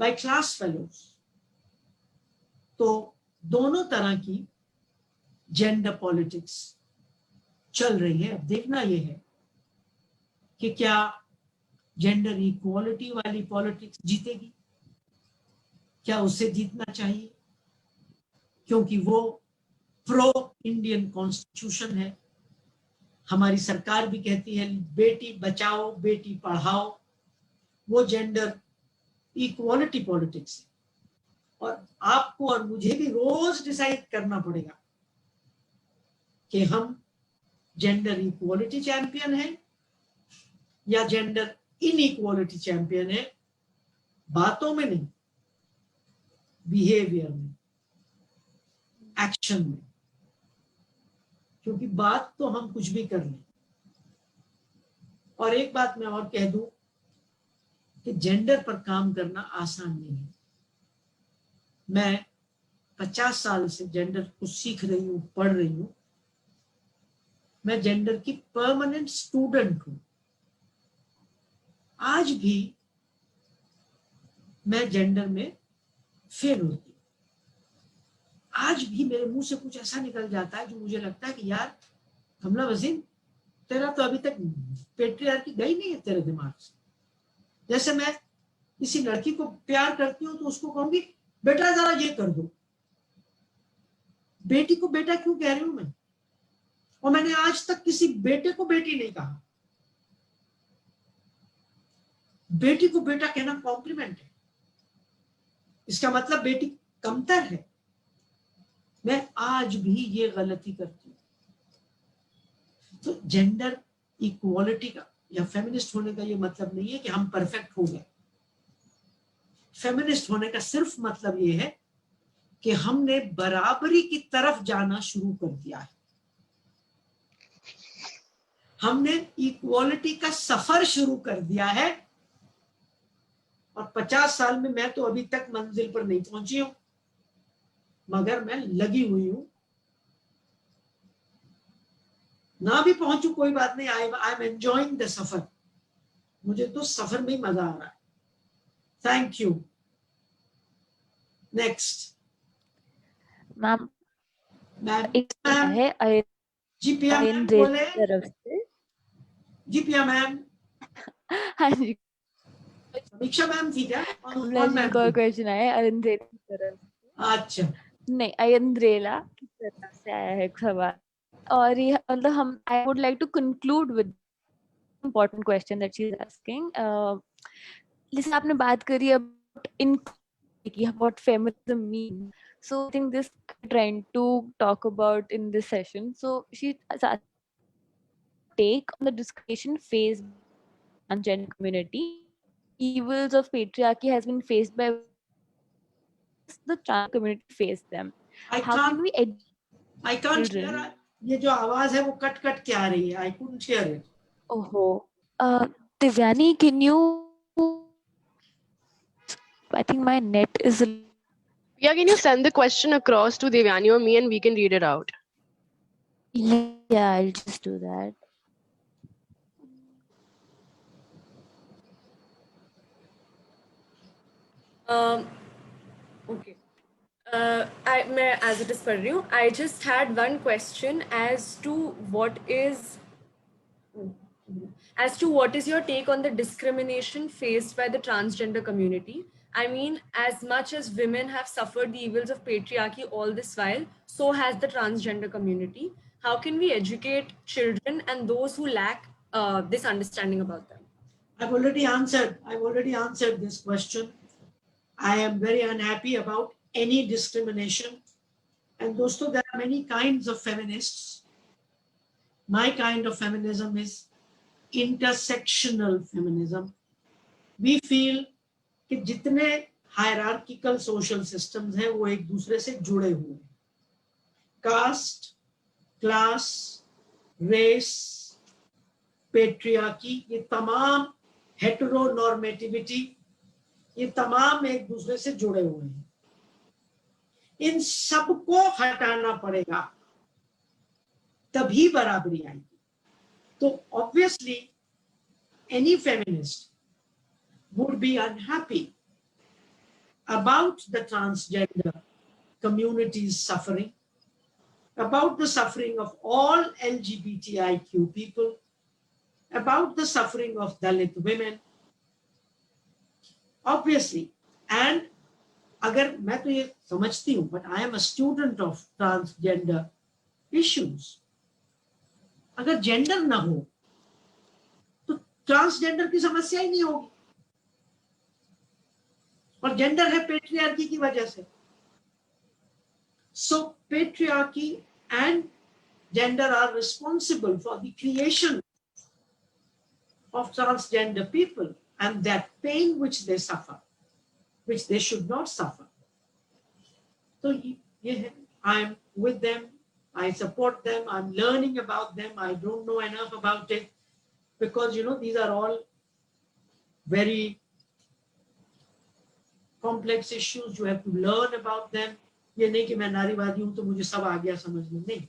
by class fellows. तो दोनों तरह की जेंडर पॉलिटिक्स चल रही है. अब देखना यह है कि क्या जेंडर इक्वालिटी वाली पॉलिटिक्स जीतेगी. क्या उससे जीतना चाहिए क्योंकि वो प्रो इंडियन कॉन्स्टिट्यूशन है. हमारी सरकार भी कहती है बेटी बचाओ बेटी पढ़ाओ. वो जेंडर इक्वालिटी पॉलिटिक्स है. और आपको और मुझे भी रोज डिसाइड करना पड़ेगा कि हम जेंडर इक्वालिटी चैंपियन है या जेंडर इनइक्वालिटी चैंपियन है. बातों में नहीं, बिहेवियर में, एक्शन में. क्योंकि बात तो हम कुछ भी कर लें. और एक बात मैं और कह दूं कि जेंडर पर काम करना आसान नहीं है. मैं 50 साल से जेंडर को सीख रही हूं, पढ़ रही हूं. मैं जेंडर की परमानेंट स्टूडेंट हूं. आज भी मैं जेंडर में फेल होती हूं. आज भी मेरे मुंह से कुछ ऐसा निकल जाता है जो मुझे लगता है कि यार कमला वसीम, तेरा तो अभी तक पेट्रियार्की गई नहीं है तेरे दिमाग से. जैसे मैं किसी लड़की को प्यार करती हूँ तो उसको कहूंगी बेटा जरा ये कर दो. बेटी को बेटा क्यों कह रही हूं मैं? और मैंने आज तक किसी बेटे को बेटी नहीं कहा. बेटी को बेटा कहना कॉम्प्लीमेंट है. इसका मतलब बेटी कमतर है. मैं आज भी ये गलती करती हूँ. तो जेंडर इक्वालिटी का या फेमिनिस्ट होने का ये मतलब नहीं है कि हम परफेक्ट हो गए. फेमिनिस्ट होने का सिर्फ मतलब ये है कि हमने बराबरी की तरफ जाना शुरू कर दिया है. हमने इक्वालिटी का सफर शुरू कर दिया है. और 50 साल में मैं तो अभी तक मंजिल पर नहीं पहुंची हूं, मगर मैं लगी हुई हूं. ना भी पहुंचू कोई बात नहीं. आई एम एंजॉयिंग द सफर. मुझे तो सफर में ही मजा आ रहा है. Thank you. Next ma'am ma'am. एक है जी पिया मैम आयन रेला बोले। की तरफ से। जी पिया मैम। हाँ जी, समीक्षा मैम थी क्या? कमला कौन जी मैम को थी? क्वेश्चन आया है अयन रेला की तरफ। अच्छा, नहीं, अयन रेला की तरफ से आया है एक सवाल। और ये मतलब हम I would like to conclude with important question that she is asking. जैसे आपने बात करी about in what feminism means. So I think this trying to talk about in this session. So she take on the discrimination faced by the gender community. Evils of patriarchy has been faced by the trans community face them. I How can can't we educate I can't children? Here. ये जो आवाज है वो cut cut के आ रही है। I couldn't hear it. Oh, Divyani, can you? I think my net is. Yeah, can you send the question across to Devyani or me and we can read it out? Yeah, I'll just do that. Okay. मैं as it is पढ़ रही हूँ. I just had one question as to what is your take on the discrimination faced by the transgender community. I mean, as much as women have suffered the evils of patriarchy all this while, so has the transgender community. How can we educate children and those who lack this understanding about them? I've already answered this question. I am very unhappy about any discrimination. And दोस्तों, there are many kinds of feminists. My kind of feminism is intersectional feminism. We feel कि जितने hierarchical social systems हैं वो एक दूसरे से जुड़े हुए हैं. Caste, class, race, patriarchy, ये तमाम heteronormativity, ये तमाम एक दूसरे से जुड़े हुए हैं. इन सबको हटाना पड़ेगा, तभी बराबरी आएगी. तो obviously any feminist would be unhappy about the transgender community's suffering, about the suffering of all LGBTIQ people, about the suffering of Dalit women, obviously. And अगर मैं तो ये समझती हूँ, but I am a student of transgender issues. अगर gender ना हो तो ट्रांसजेंडर की समस्या ही नहीं होगी, और जेंडर है पेट्रियार्की की वजह से. So patriarchy and gender are responsible for the creation of transgender people and that pain which they suffer, which they should not suffer. So I'm with them, I support them, I'm learning about them. I don't know enough about it because these are all very complex issues. You have to learn about them. ये नहीं कि मैं नारीवादी हूं तो मुझे सब आ गया समझ में, नहीं,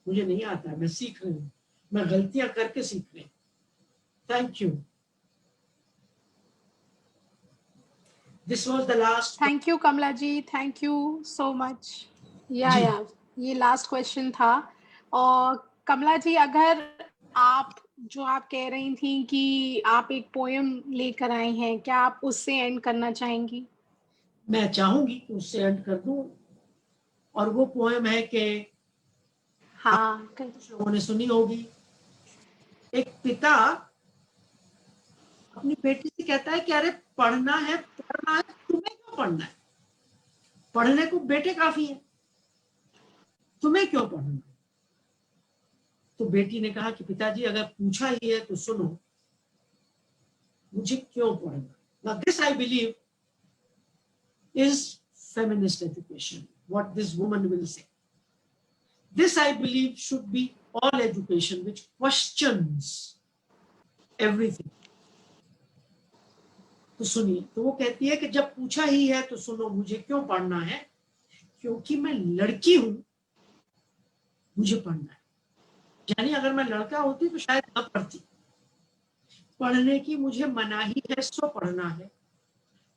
मुझे नहीं आता है, मैं सीख रही हूँ, मैं गलतियां करके सीख रही हूँ. Thank you. This was the last. Thank you Kamala ji, thank you so much. या ये लास्ट क्वेश्चन था. और कमला जी, अगर आप जो आप कह रही थी कि आप एक पोएम लेकर आई हैं, क्या आप उससे एंड करना चाहेंगी? मैं चाहूंगी कि उससे एंड कर दूं. और वो पोएम है कि हाँ, कुछ लोगों ने सुनी होगी. एक पिता अपनी बेटी से कहता है कि अरे पढ़ना है, तुम्हें क्यों पढ़ना है, पढ़ने को बेटे काफी है, तुम्हें क्यों पढ़ना है. तो बेटी ने कहा कि पिताजी अगर पूछा ही है तो सुनो, मुझे क्यों पढ़ना. Now this I believe is feminist education, what this woman will say. This I believe should be all education which questions everything. तो सुनिए, तो वो कहती है कि जब पूछा ही है तो सुनो, मुझे क्यों पढ़ना है, क्योंकि मैं लड़की हूं, मुझे पढ़ना है. यानी अगर मैं लड़का होती तो शायद न पढ़ती. पढ़ने की मुझे मनाही है, सो पढ़ना है.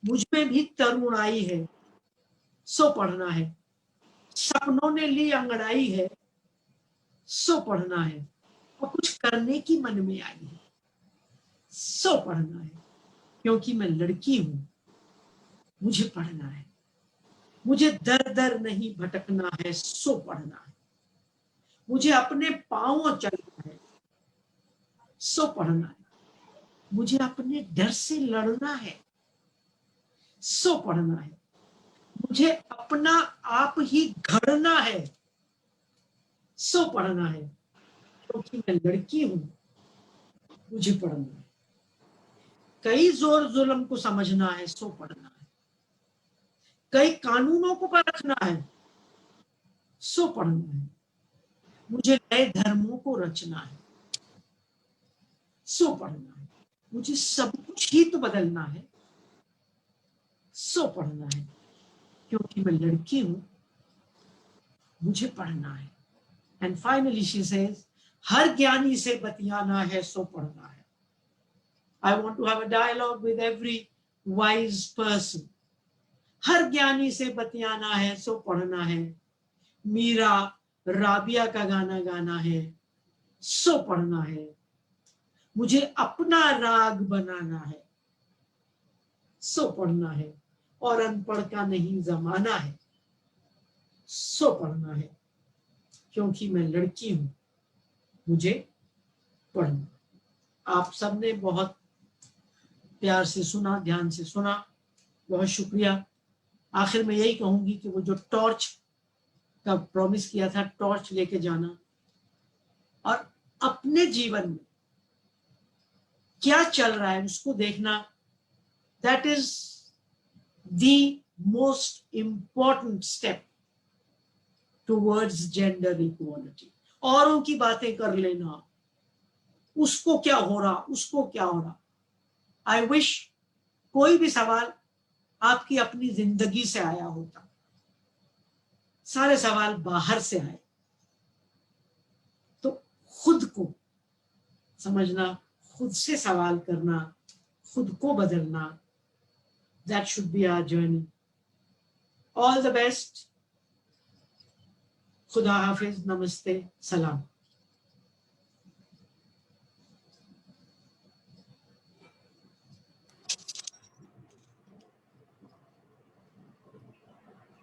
मुझ में भी तरुणाई है, सो पढ़ना है. सपनों ने ली अंगड़ाई है, सो पढ़ना है। और कुछ करने की मन में आई है, सो पढ़ना है। क्योंकि मैं लड़की हूं, मुझे पढ़ना है। मुझे दर दर नहीं भटकना है, सो पढ़ना है। मुझे अपने पांवों चलना है, सो पढ़ना है। मुझे अपने डर से लड़ना है, सो पढ़ना है। मुझे अपना आप ही घड़ना है, सो पढ़ना है। क्योंकि मैं लड़की हूं, मुझे पढ़ना है। कई जोर जुल्म को समझना है, सो पढ़ना है। कई कानूनों को परखना है, सो पढ़ना है। मुझे नए धर्मों को रचना है, सो पढ़ना है। मुझे सब कुछ ही तो बदलना है, सो पढ़ना है। क्योंकि मैं लड़की हूं, मुझे पढ़ना है। एंड फाइनली शी सेज, हर ज्ञानी से बतियाना है, सो पढ़ना है। I want to have a dialogue with every wise person. हर ज्ञानी से बतियाना है, सो पढ़ना है। मीरा राबिया का गाना गाना है, सो पढ़ना है। मुझे अपना राग बनाना है, सो पढ़ना है। और अनपढ़ का नहीं जमाना है, सो पढ़ना है। क्योंकि मैं लड़की हूं, मुझे पढ़ना। आप सबने बहुत प्यार से सुना, ध्यान से सुना, बहुत शुक्रिया। आखिर में यही कहूंगी कि वो जो टॉर्च का प्रॉमिस किया था, टॉर्च लेके जाना और अपने जीवन में क्या चल रहा है उसको देखना, that is the most important step towards gender equality. औरों की बातें कर लेना, उसको क्या हो रहा, उसको क्या हो रहा। आई विश कोई भी सवाल आपकी अपनी जिंदगी से आया होता, सारे सवाल बाहर से आए। तो खुद को समझना, खुद से सवाल करना, खुद को बदलना, that should be our journey. All the best. खुदा हाफिज, नमस्ते, सलाम।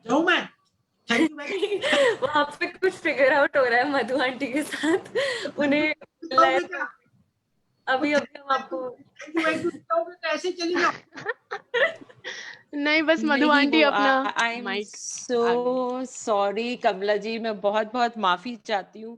जाऊं मैं? Thank you. वहां पे कुछ फिगर आउट हो रहा है मधु आंटी के साथ, उन्हें अभी अभी हम आपको ऐसे चली जाओ। नहीं, बस मधु नहीं, आंटी वो अपना I am mic so sorry Kamala ji, मैं बहुत बहुत माफी चाहती हूँ।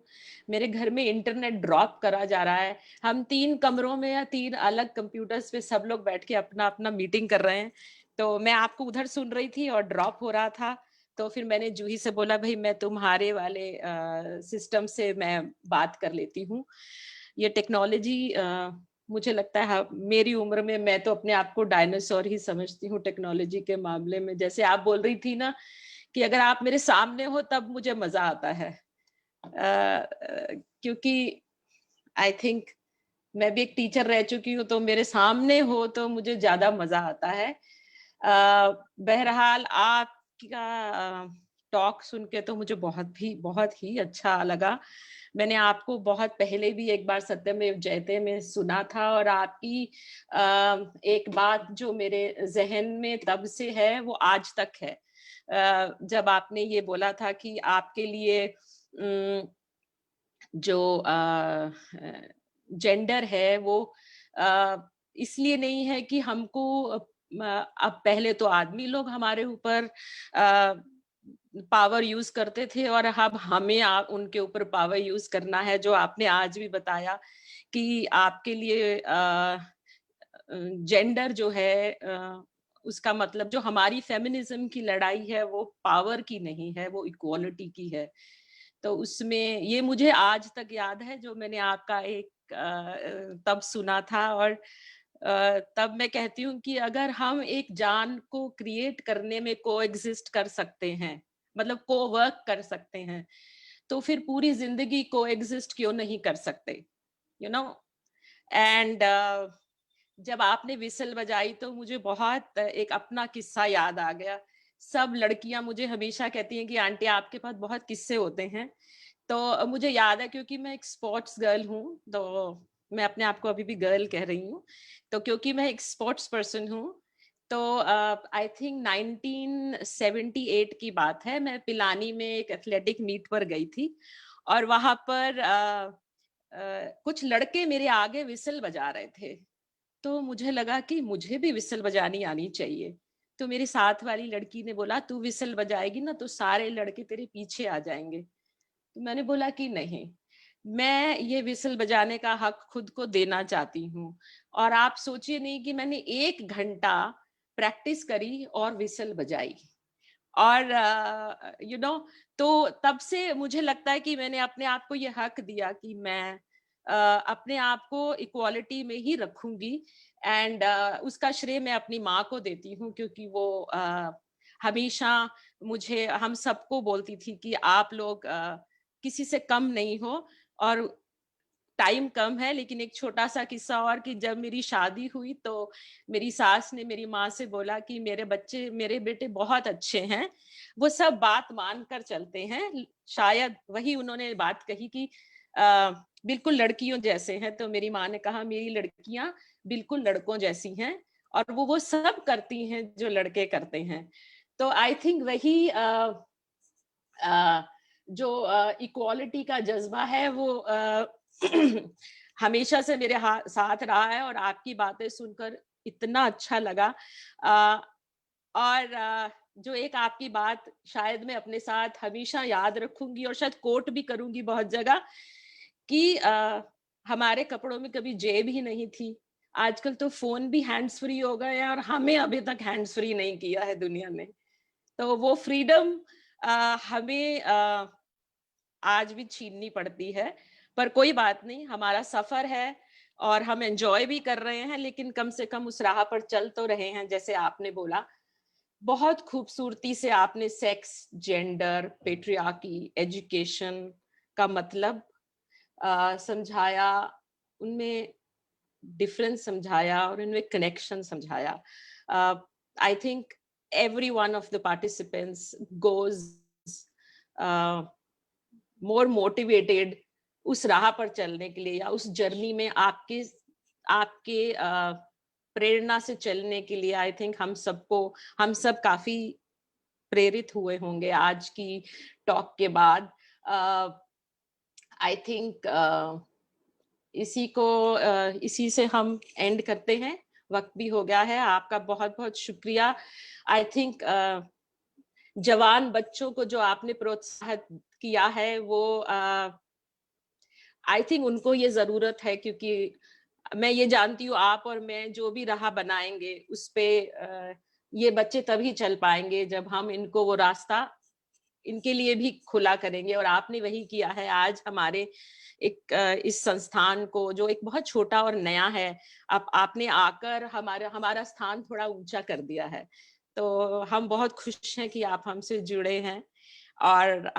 मेरे घर में इंटरनेट ड्रॉप करा जा रहा है। हम 3 कमरों में या 3 अलग कंप्यूटर्स पे सब लोग बैठ के अपना अपना मीटिंग कर रहे हैं। तो मैं आपको उधर सुन रही थी और ड्रॉप हो रहा था। तो फिर मैंने जूही से बोला, भाई मैं तुम्हारे वाले सिस्टम से मैं बात कर लेती हूँ। ये टेक्नोलॉजी मुझे लगता है मेरी उम्र में मैं तो अपने आप को डायनासोर ही समझती हूँ टेक्नोलॉजी के मामले में। जैसे आप बोल रही थी ना कि अगर आप मेरे सामने हो तब मुझे मजा आता है, क्योंकि आई थिंक मैं भी एक टीचर रह चुकी हूँ, तो मेरे सामने हो तो मुझे ज्यादा मजा आता है। बहरहाल आपका टॉक सुन के तो मुझे बहुत ही अच्छा लगा। मैंने आपको बहुत पहले भी एक बार सत्यमेव जयते में सुना था, और आपकी एक बात जो मेरे जहन में तब से है वो आज तक है। जब आपने ये बोला था कि आपके लिए जो जेंडर है वो इसलिए नहीं है कि हमको अब पहले तो आदमी लोग हमारे ऊपर पावर यूज करते थे और अब हमें उनके ऊपर पावर यूज करना है। जो आपने आज भी बताया कि आपके लिए जेंडर जो है उसका मतलब जो हमारी फेमिनिज्म की लड़ाई है वो पावर की नहीं है, वो इक्वालिटी की है। तो उसमें ये मुझे आज तक याद है जो मैंने आपका एक तब सुना था। और तब मैं कहती हूँ कि अगर हम एक जान को क्रिएट करने में को एग्जिस्ट कर सकते हैं, मतलब को वर्क कर सकते हैं, तो फिर पूरी जिंदगी को एग्जिस्ट क्यों नहीं कर सकते, यू नो। एंड जब आपने विसल बजाई तो मुझे बहुत एक अपना किस्सा याद आ गया। सब लड़कियां मुझे हमेशा कहती हैं कि आंटी आपके पास बहुत किस्से होते हैं। तो मुझे याद है क्योंकि मैं एक स्पोर्ट्स गर्ल हूँ, तो मैं अपने आप को अभी भी गर्ल कह रही हूँ, तो क्योंकि मैं एक स्पोर्ट्स पर्सन हूँ, तो आई थिंक 1978 की बात है, मैं पिलानी में एक एथलेटिक मीट पर गई थी और वहां पर कुछ लड़के मेरे आगे विसल बजा रहे थे, तो मुझे लगा कि मुझे भी विसल बजानी आनी चाहिए। तो मेरी साथ वाली लड़की ने बोला, तू विसल बजाएगी ना तो सारे लड़के तेरे पीछे आ जाएंगे। तो मैंने बोला कि नहीं, मैं ये विसल बजाने का हक खुद को देना चाहती हूँ। और आप सोचिए नहीं कि मैंने 1 घंटा प्रैक्टिस करी और विसल बजाई। और तो तब से मुझे लगता है कि मैंने अपने आप को ये हक दिया कि मैं अपने आप को इक्वालिटी में ही रखूंगी। एंड उसका श्रेय मैं अपनी माँ को देती हूँ, क्योंकि वो हमेशा मुझे, हम सबको बोलती थी कि आप लोग किसी से कम नहीं हो। और टाइम कम है, लेकिन एक छोटा सा किस्सा और, कि जब मेरी शादी हुई तो मेरी सास ने मेरी माँ से बोला कि मेरे बेटे बहुत अच्छे हैं, वो सब बात मान कर चलते हैं। शायद वही उन्होंने बात कही कि बिल्कुल लड़कियों जैसे हैं। तो मेरी माँ ने कहा, मेरी लड़कियां बिल्कुल लड़कों जैसी हैं और वो सब करती हैं जो लड़के करते हैं। तो आई थिंक वही जो इक्वालिटी का जज्बा है वो हमेशा से मेरे साथ रहा है। और आपकी बातें सुनकर इतना अच्छा लगा। और जो एक आपकी बात शायद मैं अपने साथ हमेशा याद रखूंगी और शायद कोट भी करूंगी बहुत जगह, कि हमारे कपड़ों में कभी जेब ही नहीं थी। आजकल तो फोन भी हैंड्स फ्री हो गए हैं और हमें अभी तक हैंड्स फ्री नहीं किया है दुनिया ने। तो वो फ्रीडम हमें आज भी छीननी पड़ती है, पर कोई बात नहीं, हमारा सफर है और हम एंजॉय भी कर रहे हैं, लेकिन कम से कम उस राह पर चल तो रहे हैं। जैसे आपने बोला, बहुत खूबसूरती से आपने सेक्स, जेंडर, पेट्रियार्की, एजुकेशन का मतलब समझाया, उनमें डिफरेंस समझाया और उनमें कनेक्शन समझाया। I think every one of the participants goes more motivated उस राह पर चलने के लिए, या उस जर्नी में आपके प्रेरणा से चलने के लिए। आई थिंक हम सब काफी प्रेरित हुए होंगे आज की टॉक के बाद। आई थिंक इसी से हम एंड करते हैं, वक्त भी हो गया है। आपका बहुत बहुत शुक्रिया। आई थिंक जवान बच्चों को जो आपने प्रोत्साहित किया है, वो आई थिंक उनको ये जरूरत है, क्योंकि मैं ये जानती हूँ आप और मैं जो भी राह बनाएंगे उस पे ये बच्चे तभी चल पाएंगे जब हम इनको वो रास्ता इनके लिए भी खुला करेंगे। और आपने वही किया है। आज हमारे इस संस्थान को, जो एक बहुत छोटा और नया है, आपने आकर हमारा स्थान थोड़ा ऊंचा कर दिया है। तो हम बहुत खुश हैं कि आप हमसे जुड़े हैं, और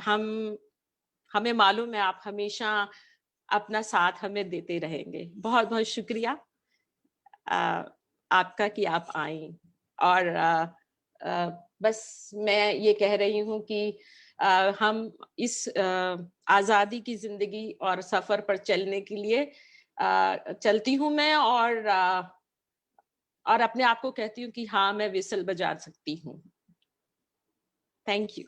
हमें मालूम है आप हमेशा अपना साथ हमें देते रहेंगे। बहुत बहुत शुक्रिया आपका कि आप आई। और बस मैं ये कह रही हूँ कि हम इस आजादी की जिंदगी और सफर पर चलने के लिए चलती हूँ मैं, और अपने आप को कहती हूँ कि हाँ, मैं विसल बजा सकती हूँ। Thank you.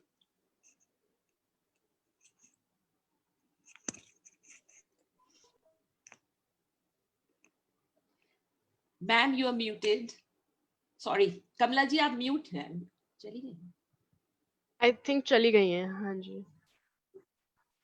Ma'am, you are muted. Sorry, Kamala ji आप म्यूट हैं। चली गई? आई थिंक चली गई हैं। हाँ जी।